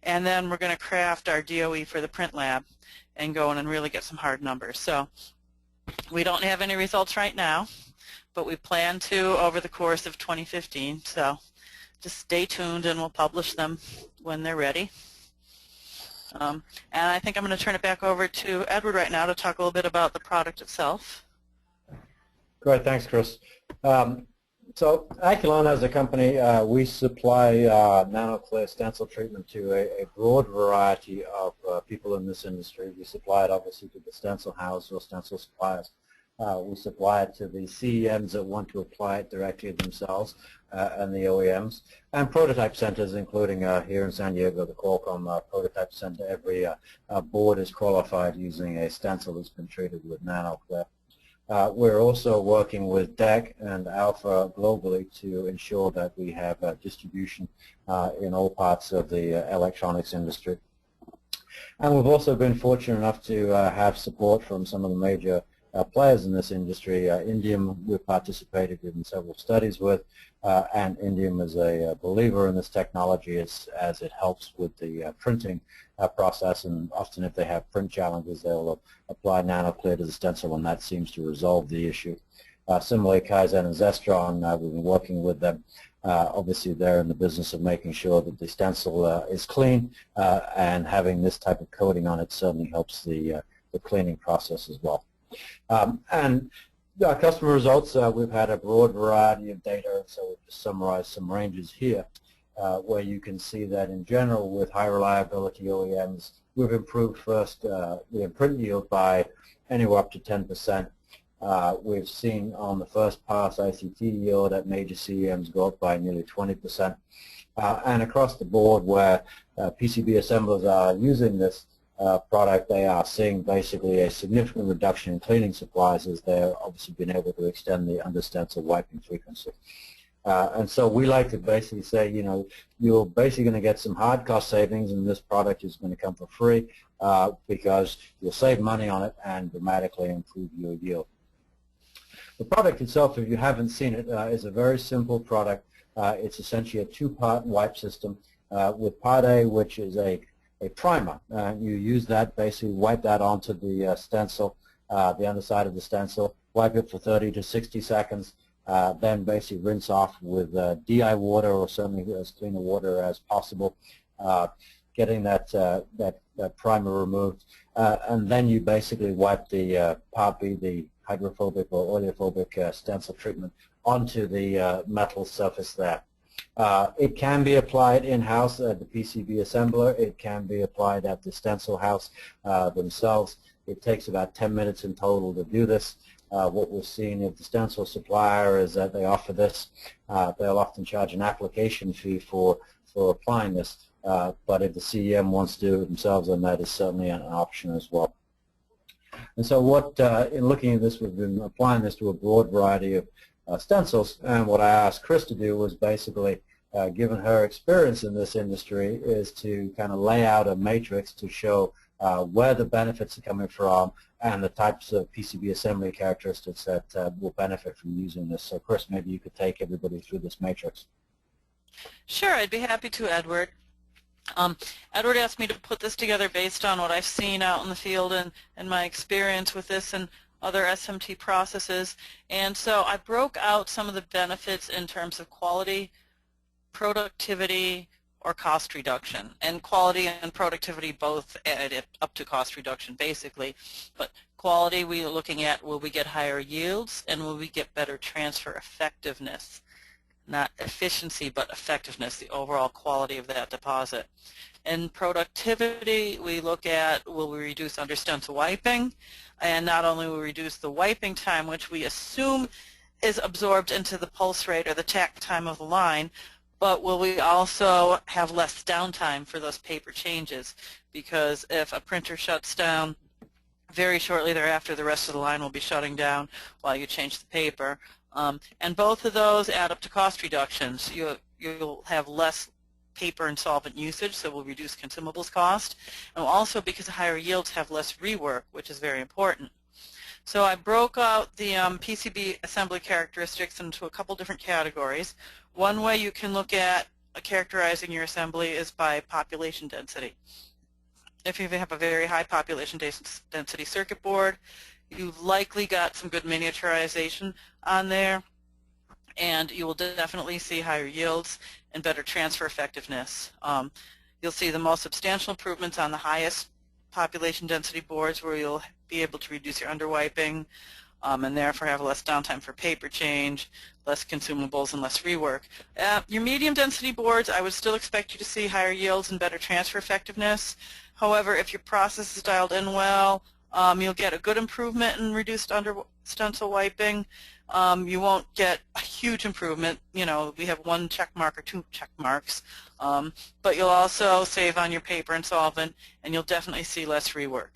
And then we're going to craft our DOE for the print lab and go in and really get some hard numbers. So we don't have any results right now, but we plan to over the course of 2015. So just stay tuned and we'll publish them when they're ready. And I think I'm going to turn it back over to Edward right now to talk a little bit about the product itself. Great, thanks, Chris. So Aculon as a company, we supply NanoClear stencil treatment to a broad variety of people in this industry. We supply it obviously to the stencil houses or stencil suppliers. We supply it to the CEMs that want to apply it directly themselves, and the OEMs, and prototype centers, including here in San Diego, the Qualcomm Prototype Center. Every board is qualified using a stencil that's been treated with NanoClear. We're also working with DEC and Alpha globally to ensure that we have distribution in all parts of the electronics industry. And we've also been fortunate enough to have support from some of the major players in this industry. Indium we've participated in several studies with, and Indium is a believer in this technology as it helps with the printing process, and often if they have print challenges they'll apply NanoClear to the stencil, and that seems to resolve the issue. Similarly, Kaizen and Zestron, we've been working with them. Obviously they're in the business of making sure that the stencil is clean, and having this type of coating on it certainly helps the cleaning process as well. And our customer results, we've had a broad variety of data, so we've just summarized some ranges here, where you can see that in general with high reliability OEMs, we've improved first the print yield by anywhere up to 10%. We've seen on the first pass ICT yield at major CEMs go up by nearly 20%. And across the board where PCB assemblers are using this product, they are seeing basically a significant reduction in cleaning supplies, as they're obviously been able to extend the under stencil wiping frequency. And so we like to basically say, you know, you're basically going to get some hard cost savings, and this product is going to come for free because you'll save money on it and dramatically improve your yield. The product itself, if you haven't seen it, is a very simple product It's essentially a two-part wipe system with part A, which is a primer. You use that, basically wipe that onto the stencil, the underside of the stencil, wipe it for 30 to 60 seconds, then basically rinse off with DI water, or certainly as clean a water as possible, getting that primer removed. And then you basically wipe the part B, the hydrophobic or oleophobic stencil treatment, onto the metal surface there. It can be applied in-house at the PCB assembler. It can be applied at the stencil house themselves. It takes about 10 minutes in total to do this. What we're seeing at the stencil supplier is that they offer this. They'll often charge an application fee for applying this. But if the CEM wants to do it themselves, then that is certainly an option as well. And so what, in looking at this, we've been applying this to a broad variety of stencils, and what I asked Chris to do was basically, given her experience in this industry, is to kind of lay out a matrix to show where the benefits are coming from and the types of PCB assembly characteristics that will benefit from using this. So Chris, maybe you could take everybody through this matrix. Sure, I'd be happy to, Edward. Edward asked me to put this together based on what I've seen out in the field and my experience with this and other SMT processes. And so I broke out some of the benefits in terms of quality, productivity, or cost reduction. And quality and productivity both add up to cost reduction basically. But quality, we're looking at, will we get higher yields and will we get better transfer effectiveness? Not efficiency, but effectiveness, the overall quality of that deposit. In productivity, we look at, will we reduce under stencil wiping? And not only will we reduce the wiping time, which we assume is absorbed into the pulse rate or the tack time of the line, but will we also have less downtime for those paper changes? Because if a printer shuts down, very shortly thereafter, the rest of the line will be shutting down while you change the paper. And both of those add up to cost reductions. You'll have less paper and solvent usage, so we'll reduce consumables cost. And also, because of higher yields, have less rework, which is very important. So I broke out the PCB assembly characteristics into a couple different categories. One way you can look at characterizing your assembly is by population density. If you have a very high population density circuit board, you've likely got some good miniaturization on there, and you will definitely see higher yields and better transfer effectiveness. You'll see the most substantial improvements on the highest population density boards, where you'll be able to reduce your underwiping and therefore have less downtime for paper change, less consumables, and less rework. Your medium density boards, I would still expect you to see higher yields and better transfer effectiveness. However, if your process is dialed in well, you'll get a good improvement in reduced under stencil wiping. You won't get a huge improvement. You know, we have 1 check mark or 2 check marks, but you'll also save on your paper and solvent, and you'll definitely see less rework.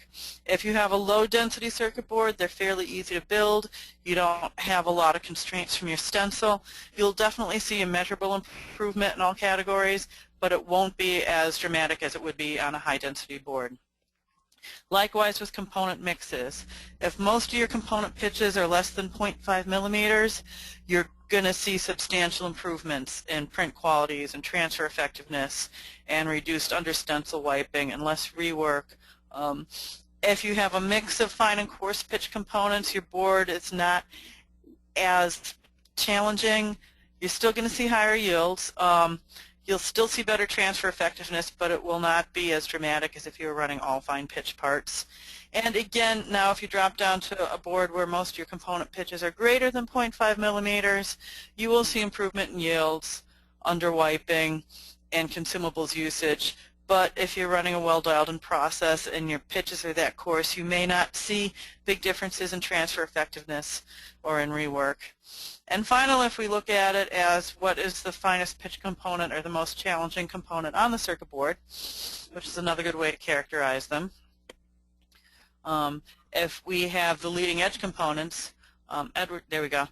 If you have a low density circuit board, they're fairly easy to build. You don't have a lot of constraints from your stencil. You'll definitely see a measurable improvement in all categories, but it won't be as dramatic as it would be on a high density board. Likewise with component mixes. If most of your component pitches are less than 0.5 millimeters, you're going to see substantial improvements in print qualities and transfer effectiveness and reduced under stencil wiping and less rework. If you have a mix of fine and coarse pitch components, your board is not as challenging. You're still going to see higher yields. You'll still see better transfer effectiveness, but it will not be as dramatic as if you were running all fine pitch parts. And again, now if you drop down to a board where most of your component pitches are greater than 0.5 millimeters, you will see improvement in yields, underwiping, and consumables usage. But if you're running a well-dialed-in process and your pitches are that coarse, you may not see big differences in transfer effectiveness or in rework. And finally, if we look at it as what is the finest pitch component or the most challenging component on the circuit board, which is another good way to characterize them. If we have the leading edge components, Edward, there we go,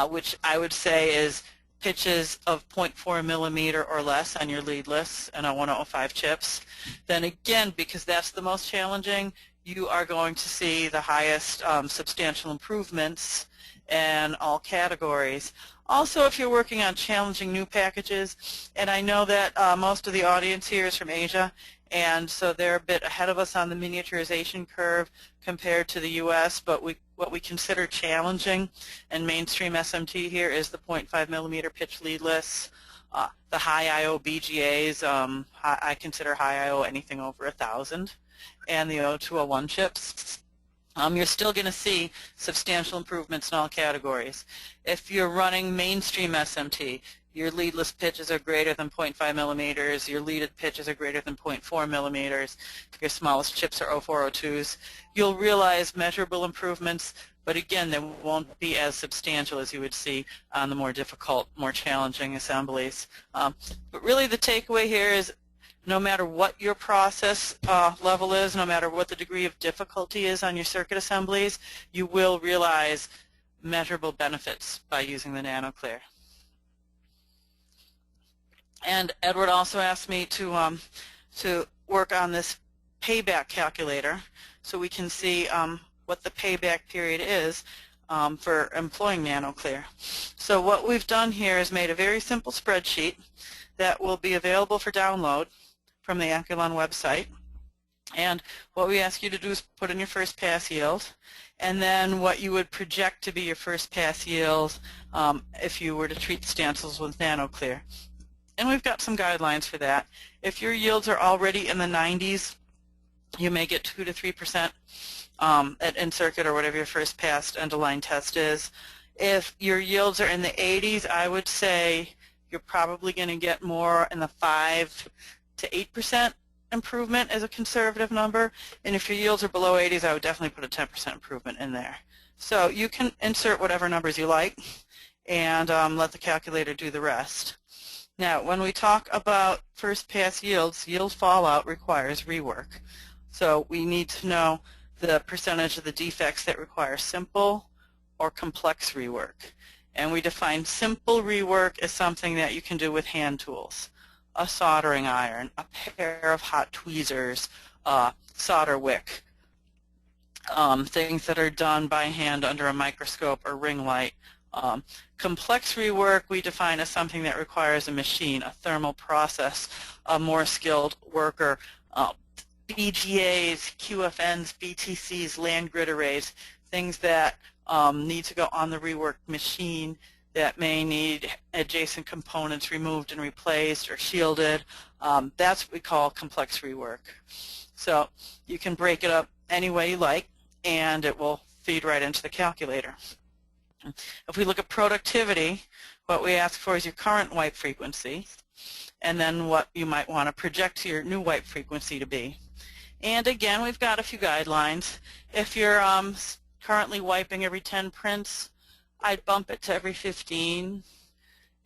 which I would say is pitches of 0.4 millimeter or less on your leadless and on 1005 chips, then again, because that's the most challenging, you are going to see the highest substantial improvements and all categories. Also, if you're working on challenging new packages, and I know that most of the audience here is from Asia, and so they're a bit ahead of us on the miniaturization curve compared to the U.S., but what we consider challenging and mainstream SMT here is the 0.5 millimeter pitch leadless, the high I/O BGAs. I consider high I/O anything over 1,000, and the 0201 chips. You're still going to see substantial improvements in all categories. If you're running mainstream SMT, your leadless pitches are greater than 0.5 millimeters, your leaded pitches are greater than 0.4 millimeters, your smallest chips are 0402s, you'll realize measurable improvements, but again, they won't be as substantial as you would see on the more difficult, more challenging assemblies. But really the takeaway here is no matter what your process level is, no matter what the degree of difficulty is on your circuit assemblies, you will realize measurable benefits by using the NanoClear. And Edward also asked me to work on this payback calculator so we can see what the payback period is for employing NanoClear. So what we've done here is made a very simple spreadsheet that will be available for download from the Aculon website. And what we ask you to do is put in your first pass yield, and then what you would project to be your first pass yield if you were to treat the stencils with NanoClear. And we've got some guidelines for that. If your yields are already in the 90s, you may get 2 to 3% at in-circuit or whatever your first pass end-of-line test is. If your yields are in the 80s, I would say you're probably going to get more in the 5 to 8% improvement as a conservative number. And if your yields are below 80s, I would definitely put a 10% improvement in there. So you can insert whatever numbers you like and let the calculator do the rest. Now, when we talk about first pass yields, yield fallout requires rework. So we need to know the percentage of the defects that require simple or complex rework. And we define simple rework as something that you can do with hand tools. A soldering iron, a pair of hot tweezers, solder wick, things that are done by hand under a microscope or ring light. Complex rework we define as something that requires a machine, a thermal process, a more skilled worker. BGAs, QFNs, BTCs, land grid arrays, things that need to go on the rework machine that may need adjacent components removed and replaced or shielded. That's what we call complex rework. So you can break it up any way you like, and it will feed right into the calculator. If we look at productivity, what we ask for is your current wipe frequency, and then what you might want to project your new wipe frequency to be. And again, we've got a few guidelines. If you're currently wiping every 10 prints, I'd bump it to every 15.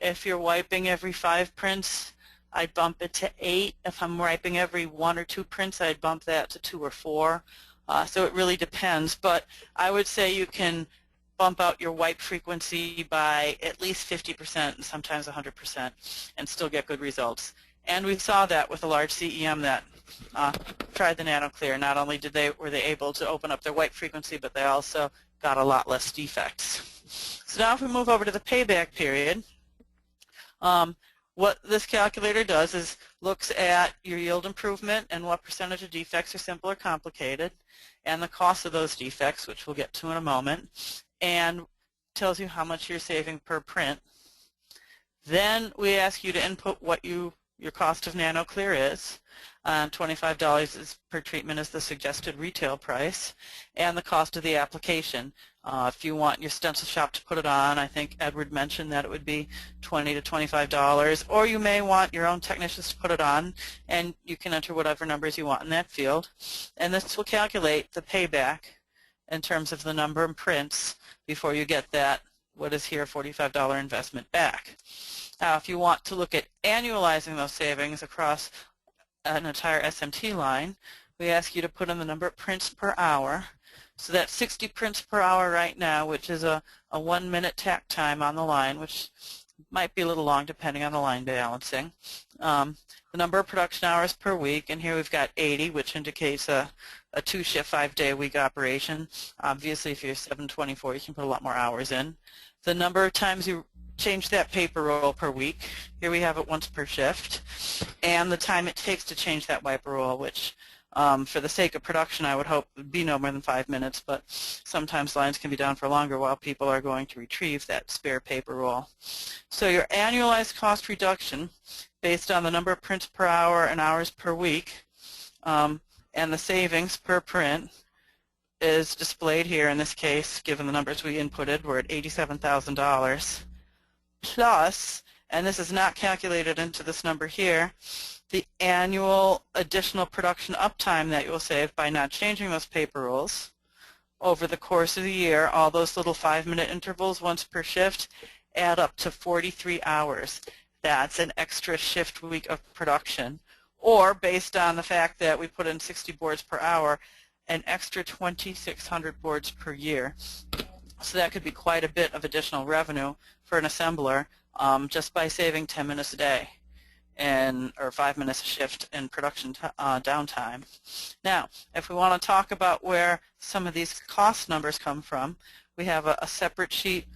If you're wiping every 5 prints, I'd bump it to 8. If I'm wiping every 1 or 2 prints, I'd bump that to 2 or 4. So it really depends, but I would say you can bump out your wipe frequency by at least 50% and sometimes 100% and still get good results. And we saw that with a large CEM that tried the NanoClear. Not only were they able to open up their wipe frequency, but they also got a lot less defects. So now if we move over to the payback period, what this calculator does is looks at your yield improvement and what percentage of defects are simple or complicated, and the cost of those defects, which we'll get to in a moment, and tells you how much you're saving per print. Then we ask you to input what your cost of NanoClear is. $25 per treatment is the suggested retail price, and the cost of the application. If you want your stencil shop to put it on, I think Edward mentioned that it would be $20 to $25, or you may want your own technicians to put it on, and you can enter whatever numbers you want in that field. And this will calculate the payback in terms of the number of prints before you get that, what is here, $45 investment back. Now, if you want to look at annualizing those savings across an entire SMT line, we ask you to put in the number of prints per hour. So that's 60 prints per hour right now, which is a 1-minute tack time on the line, which Might be a little long depending on the line balancing. The number of production hours per week, and here we've got 80, which indicates a 2-shift, 5-day-a-week operation. Obviously, if you're 724, you can put a lot more hours in. The number of times you change that paper roll per week, here we have it once per shift, and the time it takes to change that wiper roll, which for the sake of production I would hope would be no more than 5 minutes, but sometimes lines can be down for longer while people are going to retrieve that spare paper roll. So your annualized cost reduction based on the number of prints per hour and hours per week and the savings per print is displayed here. In this case, given the numbers we inputted, we're at $87,000 plus, and this is not calculated into this number here, the annual additional production uptime that you'll save by not changing those paper rolls over the course of the year. All those little 5-minute intervals once per shift add up to 43 hours. That's an extra shift week of production. Or, based on the fact that we put in 60 boards per hour, an extra 2,600 boards per year. So that could be quite a bit of additional revenue for an assembler just by saving 10 minutes a day or 5 minutes a shift in production downtime. Now, if we want to talk about where some of these cost numbers come from, we have a separate sheet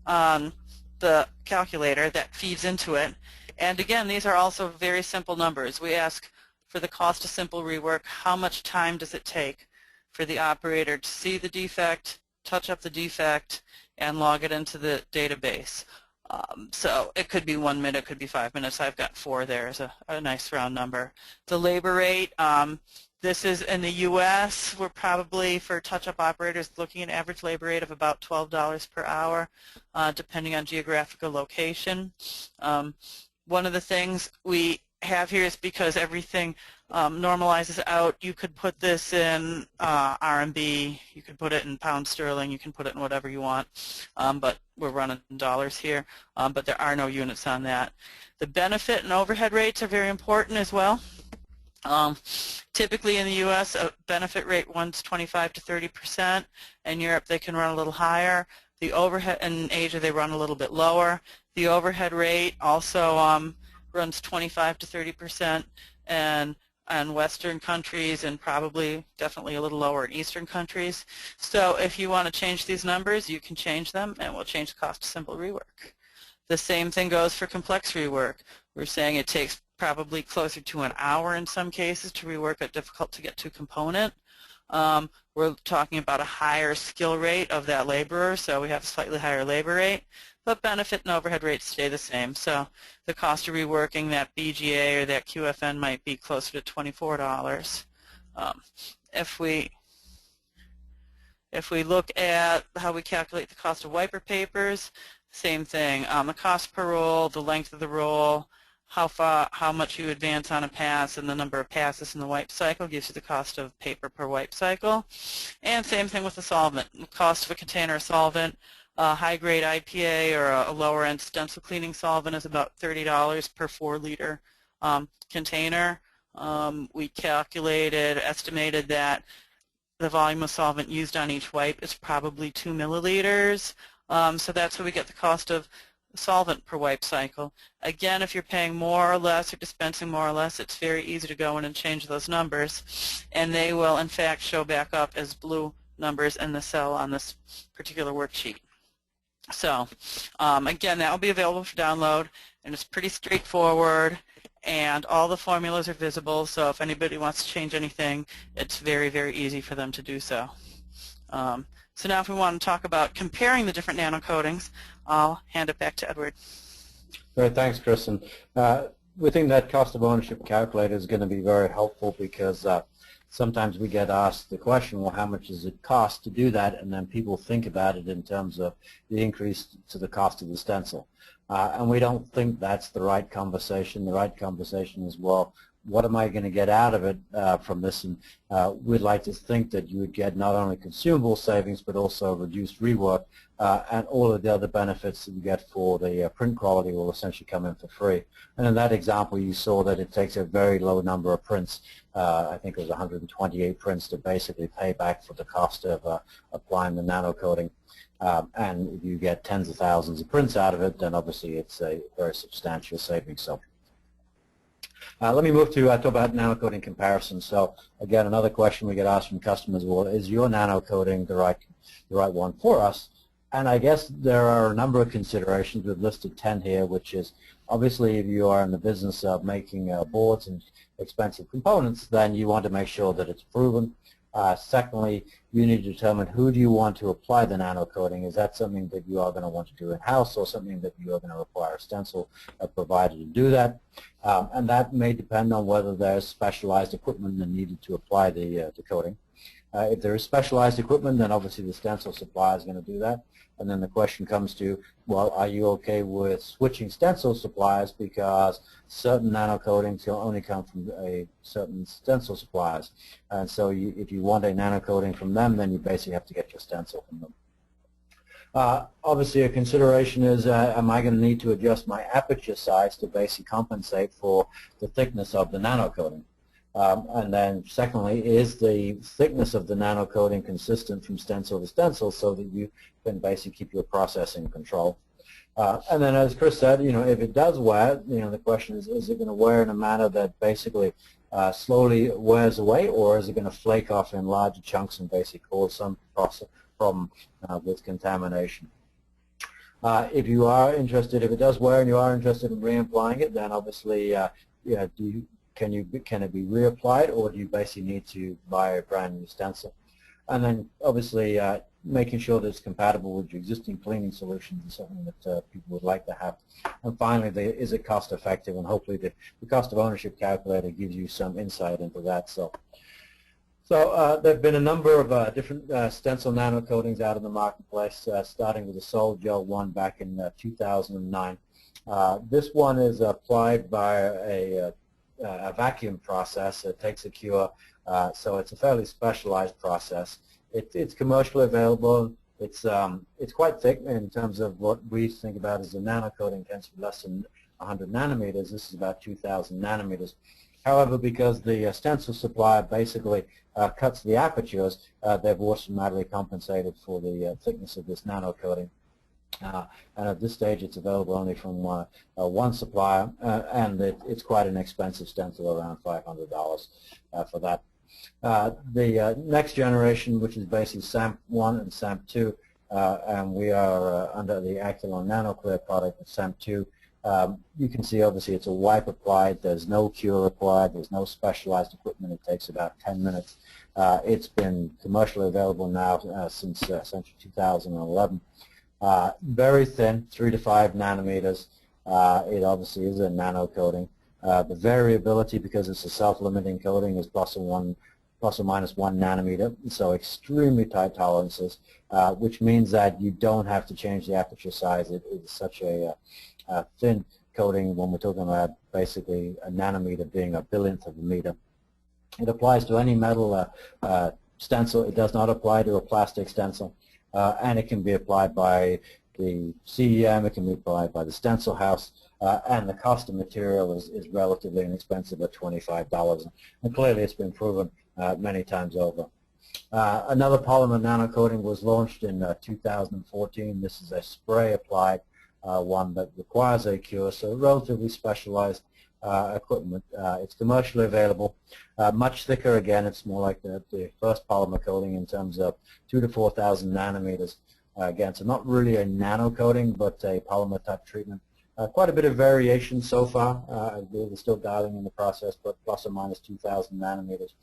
on the calculator that feeds into it. And again, these are also very simple numbers. We ask for the cost of simple rework, how much time does it take for the operator to see the defect, touch up the defect, and log it into the database. So it could be 1 minute, it could be 5 minutes. I've got 4 there as a nice round number. The labor rate, this is in the U.S. We're probably, for touch-up operators, looking at an average labor rate of about $12 per hour, depending on geographical location. One of the things we have here is because everything normalizes out, you could put this in RMB, you could put it in pound sterling, you can put it in whatever you want, but we're running dollars here, but there are no units on that. The benefit and overhead rates are very important as well. Typically in the U.S., a benefit rate runs 25 to 30%. In Europe, they can run a little higher. The overhead in Asia, they run a little bit lower. The overhead rate also runs 25 to 30%, and Western countries, and probably definitely a little lower in Eastern countries. So if you want to change these numbers, you can change them, and we'll change the cost of simple rework. The same thing goes for complex rework. We're saying it takes probably closer to an hour in some cases to rework a difficult-to-get-to component. We're talking about a higher skill rate of that laborer, so we have a slightly higher labor rate, but benefit and overhead rates stay the same. So the cost of reworking that BGA or that QFN might be closer to $24. If we look at how we calculate the cost of wiper papers, same thing. The cost per roll, the length of the roll, how much you advance on a pass, and the number of passes in the wipe cycle gives you the cost of paper per wipe cycle. And same thing with the solvent. The cost of a container of solvent, a high-grade IPA or a lower-end stencil cleaning solvent is about $30 per 4-liter container. We estimated that the volume of solvent used on each wipe is probably 2 milliliters. So that's how we get the cost of solvent per wipe cycle. Again, if you're paying more or less or dispensing more or less, it's very easy to go in and change those numbers, and they will in fact show back up as blue numbers in the cell on this particular worksheet. So again, that will be available for download, and it's pretty straightforward, and all the formulas are visible, so if anybody wants to change anything, it's very, very easy for them to do so. So now if we want to talk about comparing the different nano coatings, I'll hand it back to Edward. Great, thanks, Kristen. We think that cost of ownership calculator is going to be very helpful because sometimes we get asked the question, well, how much does it cost to do that? And then people think about it in terms of the increase to the cost of the stencil. And we don't think that's the right conversation. The right conversation is, well, what am I going to get out of it from this? And we'd like to think that you would get not only consumable savings but also reduced rework, and all of the other benefits that you get for the print quality will essentially come in for free. And in that example, you saw that it takes a very low number of prints. I think it was 128 prints to basically pay back for the cost of applying the nano coating. And if you get tens of thousands of prints out of it, then obviously it's a very substantial saving. So let me move to talk about nano-coating comparison. So again, another question we get asked from customers: well, is your nano-coating the right one for us? And I guess there are a number of considerations. We've listed 10 here, which is obviously if you are in the business of making boards and expensive components, then you want to make sure that it's proven. Secondly, you need to determine who do you want to apply the nano-coating. Is that something that you are going to want to do in-house, or something that you are going to require a stencil provider to do that? And that may depend on whether there's specialized equipment needed to apply the coating. If there is specialized equipment, then obviously the stencil supplier is going to do that. And then the question comes to, well, are you okay with switching stencil suppliers because certain nano coatings can only come from a certain stencil suppliers? And so if you want a nano coating from them, then you basically have to get your stencil from them. Obviously, a consideration is, am I going to need to adjust my aperture size to basically compensate for the thickness of the nano coating? And then secondly, is the thickness of the nano coating consistent from stencil to stencil so that you can basically keep your process in control? And then as Chris said, if it does wear, the question is it going to wear in a manner that basically slowly wears away, or is it going to flake off in larger chunks and basically cause some problem with contamination? If you are interested, if it does wear and you are interested in reapplying it, then obviously, can it be reapplied, or do you basically need to buy a brand new stencil? And then obviously making sure that it's compatible with your existing cleaning solutions is something that people would like to have. And finally, is it cost effective? And hopefully the cost of ownership calculator gives you some insight into that. So there have been a number of different stencil nano coatings out in the marketplace, starting with the Sol Gel one back in 2009. This one is applied by a vacuum process. It takes a cure, so it's a fairly specialized process. It's commercially available. It's quite thick in terms of what we think about as a nano coating. Tends to be less than 100 nanometers. This is about 2,000 nanometers. However, because the stencil supplier basically cuts the apertures, they've automatically compensated for the thickness of this nano coating. And at this stage, it's available only from one supplier, and it's quite an expensive stencil, around $500 for that. The next generation, which is basically SAMP 1 and SAMP 2, and we are under the Acculon NanoClear product with SAMP 2. You can see obviously it's a wipe applied. There's no cure required. There's no specialized equipment. It takes about 10 minutes. It's been commercially available now since essentially 2011. Very thin, 3 to 5 nanometers. It obviously is a nano coating. The variability, because it's a self-limiting coating, is plus or minus 1 nanometer, so extremely tight tolerances, which means that you don't have to change the aperture size. It is such a thin coating when we're talking about basically a nanometer being a billionth of a meter. It applies to any metal stencil. It does not apply to a plastic stencil. And it can be applied by the CEM, it can be applied by the stencil house, and the cost of material is relatively inexpensive at $25. And clearly it's been proven many times over. Another polymer nano coating was launched in 2014. This is a spray applied one that requires a cure, so relatively specialized equipment. It's commercially available. Much thicker again. It's more like the first polymer coating in terms of 2,000 to 4,000 nanometers. Again, so not really a nano coating, but a polymer type treatment. Quite a bit of variation so far. I believe we're still dialing in the process, but plus or minus 2,000 nanometers,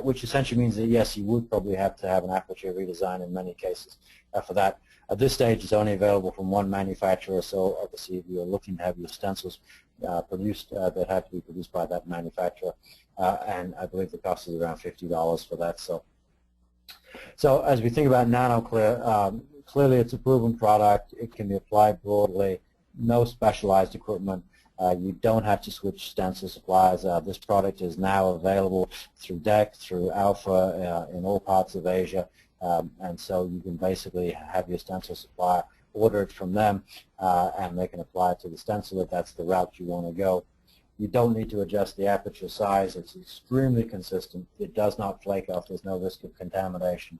which essentially means that yes, you would probably have to have an aperture redesign in many cases for that. At this stage, it's only available from one manufacturer, so obviously if you're looking to have your stencils produced, they have to be produced by that manufacturer, and I believe the cost is around $50 for that. So as we think about NanoClear, clearly it's a proven product. It can be applied broadly, no specialized equipment. You don't have to switch stencil suppliers. This product is now available through DEC, through Alpha, in all parts of Asia. And so you can basically have your stencil supplier order it from them, and they can apply it to the stencil if that's the route you want to go. You don't need to adjust the aperture size. It's extremely consistent. It does not flake off. There's no risk of contamination.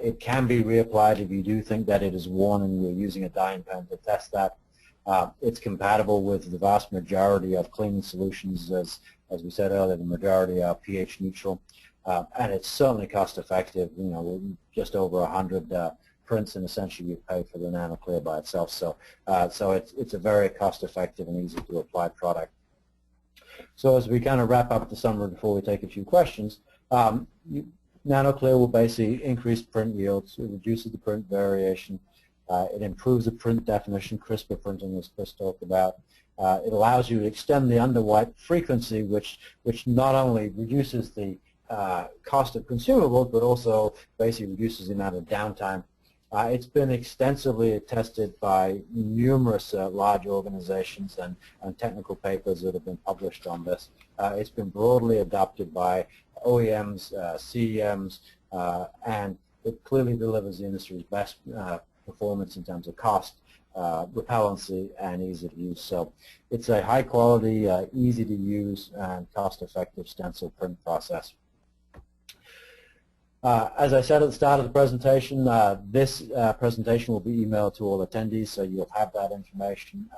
It can be reapplied if you do think that it is worn and you're using a dyeing pen to test that. It's compatible with the vast majority of cleaning solutions. As we said earlier, the majority are pH neutral. And it's certainly cost effective, just over 100 prints, and essentially you pay for the NanoClear by itself. So it's a very cost effective and easy to apply product. So as we kind of wrap up the summary before we take a few questions, NanoClear will basically increase print yields. It reduces the print variation. It improves the print definition, crisper printing, as Chris talked about. It allows you to extend the underwipe frequency, which not only reduces the cost of consumables, but also basically reduces the amount of downtime. It's been extensively tested by numerous large organizations and technical papers that have been published on this. It's been broadly adopted by OEMs, CEMs, and it clearly delivers the industry's best performance in terms of cost, repellency, and ease of use. So it's a high quality, easy to use, and cost-effective stencil print process. As I said at the start of the presentation, this presentation will be emailed to all attendees, so you'll have that information.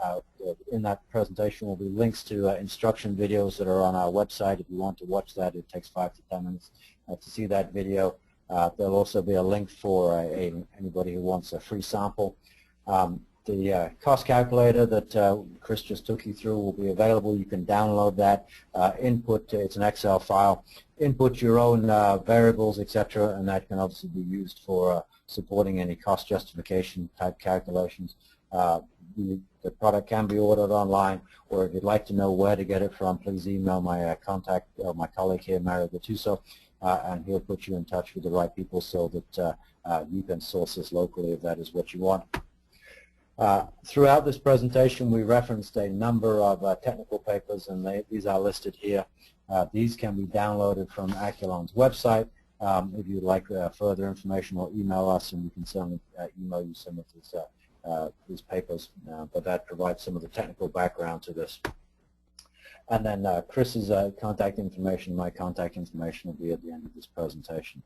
In that presentation will be links to instruction videos that are on our website. If you want to watch that, it takes 5 to 10 minutes to see that video. There'll also be a link for anybody who wants a free sample. The cost calculator that Chris just took you through will be available. You can download that, it's an Excel file, input your own variables, etc., and that can obviously be used for supporting any cost justification type calculations. The product can be ordered online, or if you'd like to know where to get it from, please email my my colleague here, Mario Gattuso, and he'll put you in touch with the right people so that you can source this locally if that is what you want. Throughout this presentation, we referenced a number of technical papers, and these are listed here. These can be downloaded from Aculon's website. If you'd like further information, or email us, and we can certainly email you some of these papers. But that provides some of the technical background to this. And then Chris's contact information, my contact information will be at the end of this presentation.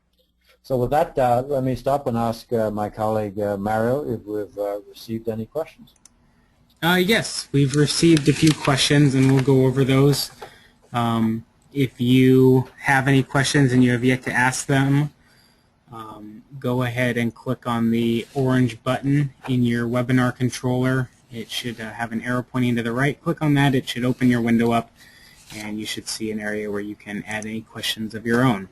So with that, let me stop and ask my colleague Mario if we've received any questions. Yes, we've received a few questions, and we'll go over those. If you have any questions and you have yet to ask them, go ahead and click on the orange button in your webinar controller. It should have an arrow pointing to the right. Click on that. It should open your window up, and you should see an area where you can add any questions of your own.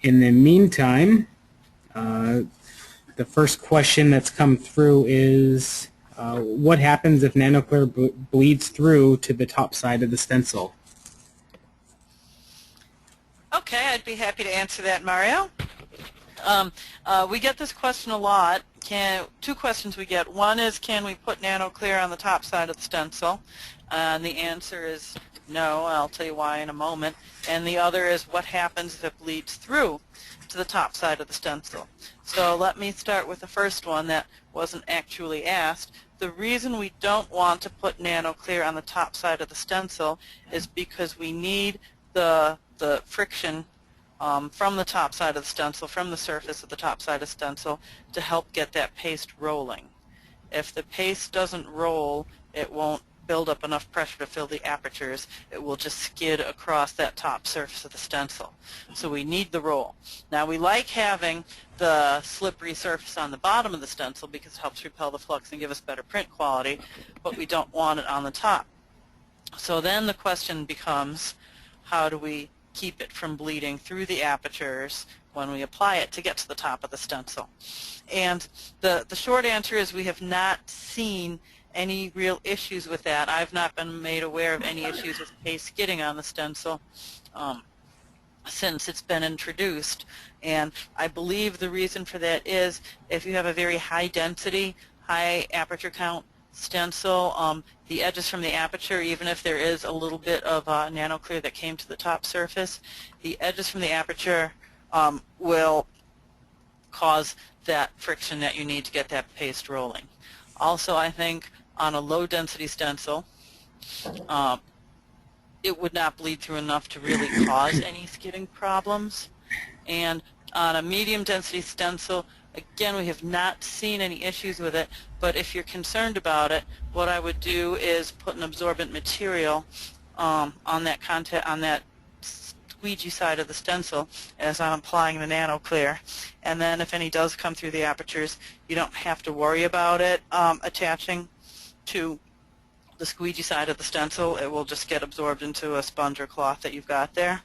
In the meantime, the first question that's come through is, what happens if NanoClear bleeds through to the top side of the stencil? Okay, I'd be happy to answer that, Mario. We get this question a lot. Two questions we get. One is, can we put NanoClear on the top side of the stencil? And the answer is no. I'll tell you why in a moment. And the other is, what happens if it bleeds through to the top side of the stencil? So let me start with the first one that wasn't actually asked. The reason we don't want to put NanoClear on the top side of the stencil is because we need the friction from the top side of the stencil, from the surface of the top side of the stencil, to help get that paste rolling. If the paste doesn't roll, it won't build up enough pressure to fill the apertures. It will just skid across that top surface of the stencil. So we need the roll. Now, we like having the slippery surface on the bottom of the stencil because it helps repel the flux and give us better print quality, but we don't want it on the top. So then the question becomes, how do we keep it from bleeding through the apertures when we apply it to get to the top of the stencil? And the short answer is we have not seen any real issues with that. I've not been made aware of any issues with paste skidding on the stencil since it's been introduced. And I believe the reason for that is if you have a very high density, high aperture count stencil, the edges from the aperture, even if there is a little bit of NanoClear that came to the top surface, the edges from the aperture will cause that friction that you need to get that paste rolling. Also, I think on a low density stencil, it would not bleed through enough to really cause any skidding problems. And On a medium density stencil, again, we have not seen any issues with it, but if you're concerned about it, what I would do is put an absorbent material on that squeegee side of the stencil as I'm applying the NanoClear, and then if any does come through the apertures, you don't have to worry about it attaching to the squeegee side of the stencil. It will just get absorbed into a sponge or cloth that you've got there.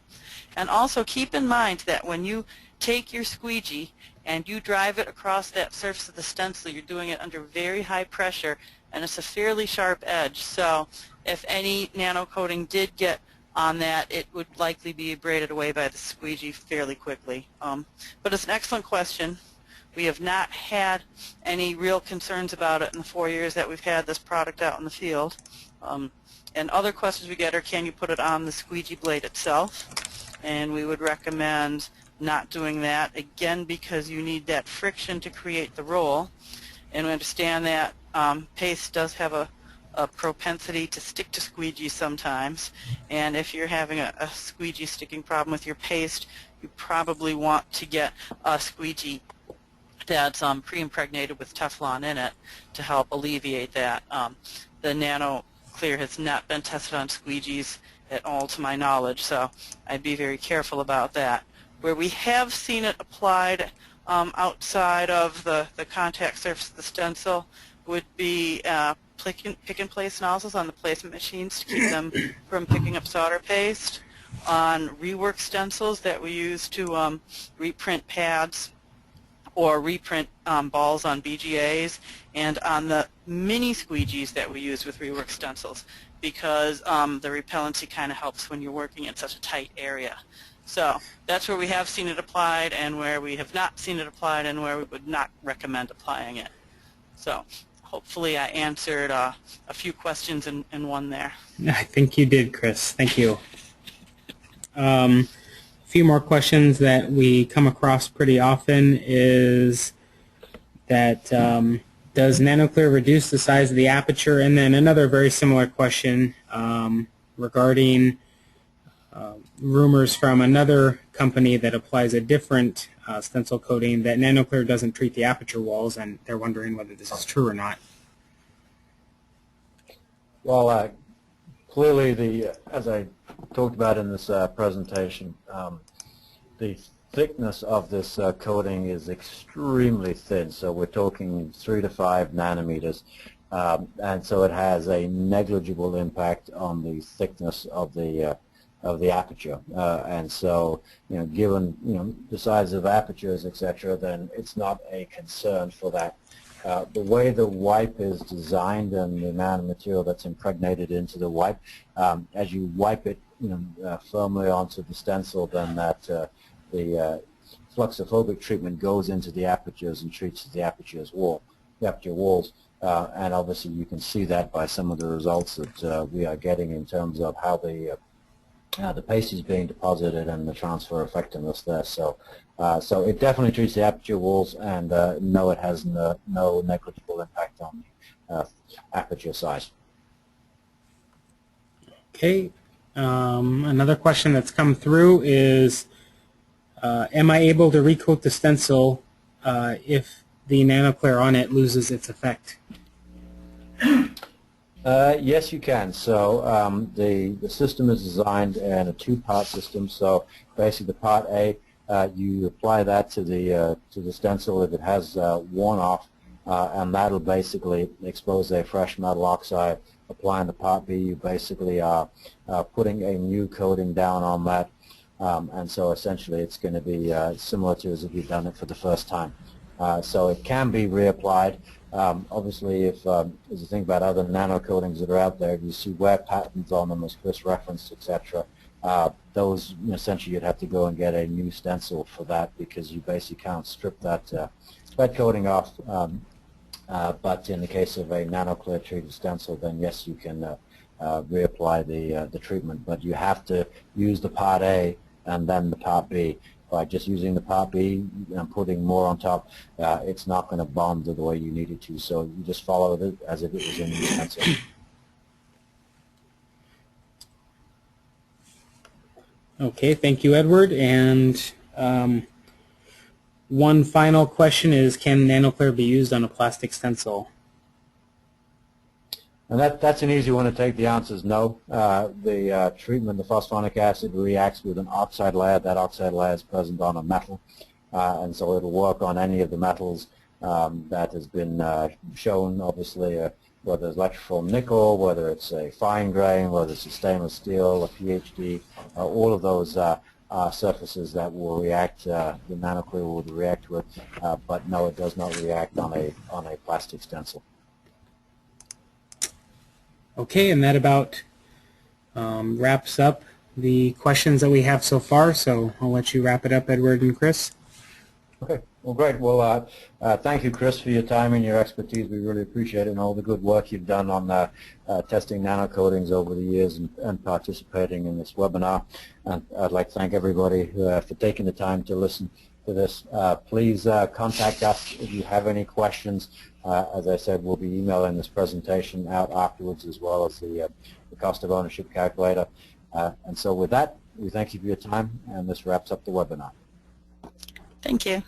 And also keep in mind that when you take your squeegee and you drive it across that surface of the stencil, you're doing it under very high pressure, and it's a fairly sharp edge. So if any nano coating did get on that, it would likely be abraded away by the squeegee fairly quickly. But it's an excellent question. We have not had any real concerns about it in the 4 years that we've had this product out in the field. And other questions we get are, can you put it on the squeegee blade itself? And we would recommend not doing that, again, because you need that friction to create the roll. And we understand that paste does have a propensity to stick to squeegee sometimes, and if you're having a squeegee sticking problem with your paste, you probably want to get a squeegee that's pre-impregnated with Teflon in it to help alleviate that. The NanoClear has not been tested on squeegees at all to my knowledge, so I'd be very careful about that. Where we have seen it applied outside of the contact surface of the stencil would be pick-and-place nozzles on the placement machines to keep them from picking up solder paste, on rework stencils that we use to reprint pads or reprint balls on BGAs, and on the mini squeegees that we use with rework stencils, because the repellency kind of helps when you're working in such a tight area. So that's where we have seen it applied, and where we have not seen it applied, and where we would not recommend applying it. So hopefully I answered a few questions in one there. I think you did, Chris. Thank you. A few more questions that we come across pretty often is that does NanoClear reduce the size of the aperture? And then another very similar question regarding rumors from another company that applies a different stencil coating that NanoClear doesn't treat the aperture walls, and they're wondering whether this is true or not. Well, clearly, as I talked about in this presentation, the thickness of this coating is extremely thin. So we're talking 3 to 5 nanometers, and so it has a negligible impact on the thickness of the aperture. And so, given the size of apertures, etc., then it's not a concern for that. The way the wipe is designed and the amount of material that's impregnated into the wipe, as you wipe it firmly onto the stencil, then the fluxophobic treatment goes into the apertures and treats the aperture walls. And obviously you can see that by some of the results that we are getting in terms of how the paste is being deposited and the transfer effectiveness there. So it definitely treats the aperture walls, and no, it has no negligible impact on the aperture size. Okay. Another question that's come through is, am I able to recoat the stencil if the NanoClear on it loses its effect? Yes, you can. So the system is designed in a 2-part system. So basically, the part A, you apply that to the stencil if it has worn off, and that'll basically expose a fresh metal oxide. Applying the part B, you basically are putting a new coating down on that, and so essentially it's going to be similar to as if you've done it for the first time. So it can be reapplied. Obviously, if as you think about other nano coatings that are out there, if you see wear patterns on them, as Chris referenced, etc., those essentially you'd have to go and get a new stencil for that, because you basically can't strip that coating off. But in the case of a NanoClear treated stencil, then yes, you can reapply the treatment, but you have to use the part A and then the part B. By just using the part B and putting more on top, it's not going to bond the way you need it to. So you just follow it as if it was in the stencil. Okay, thank you, Edward. And one final question is, can NanoClear be used on a plastic stencil? And that's an easy one to take. The answer is no. The treatment, the phosphonic acid, reacts with an oxide layer. That oxide layer is present on a metal, and so it'll work on any of the metals that has been shown, obviously, whether it's electroform nickel, whether it's a fine grain, whether it's a stainless steel, a PhD, all of those surfaces that will react, the NanoClear will react with, but no, it does not react on a plastic stencil. Okay, and that about wraps up the questions that we have so far, so I'll let you wrap it up, Edward and Chris. Okay, well, great. Well, thank you, Chris, for your time and your expertise. We really appreciate it, and all the good work you've done on testing NanoCoatings over the years and participating in this webinar. And I'd like to thank everybody for taking the time to listen to this. Please contact us if you have any questions. As I said, we'll be emailing this presentation out afterwards, as well as the cost of ownership calculator. And so with that, we thank you for your time, and this wraps up the webinar. Thank you.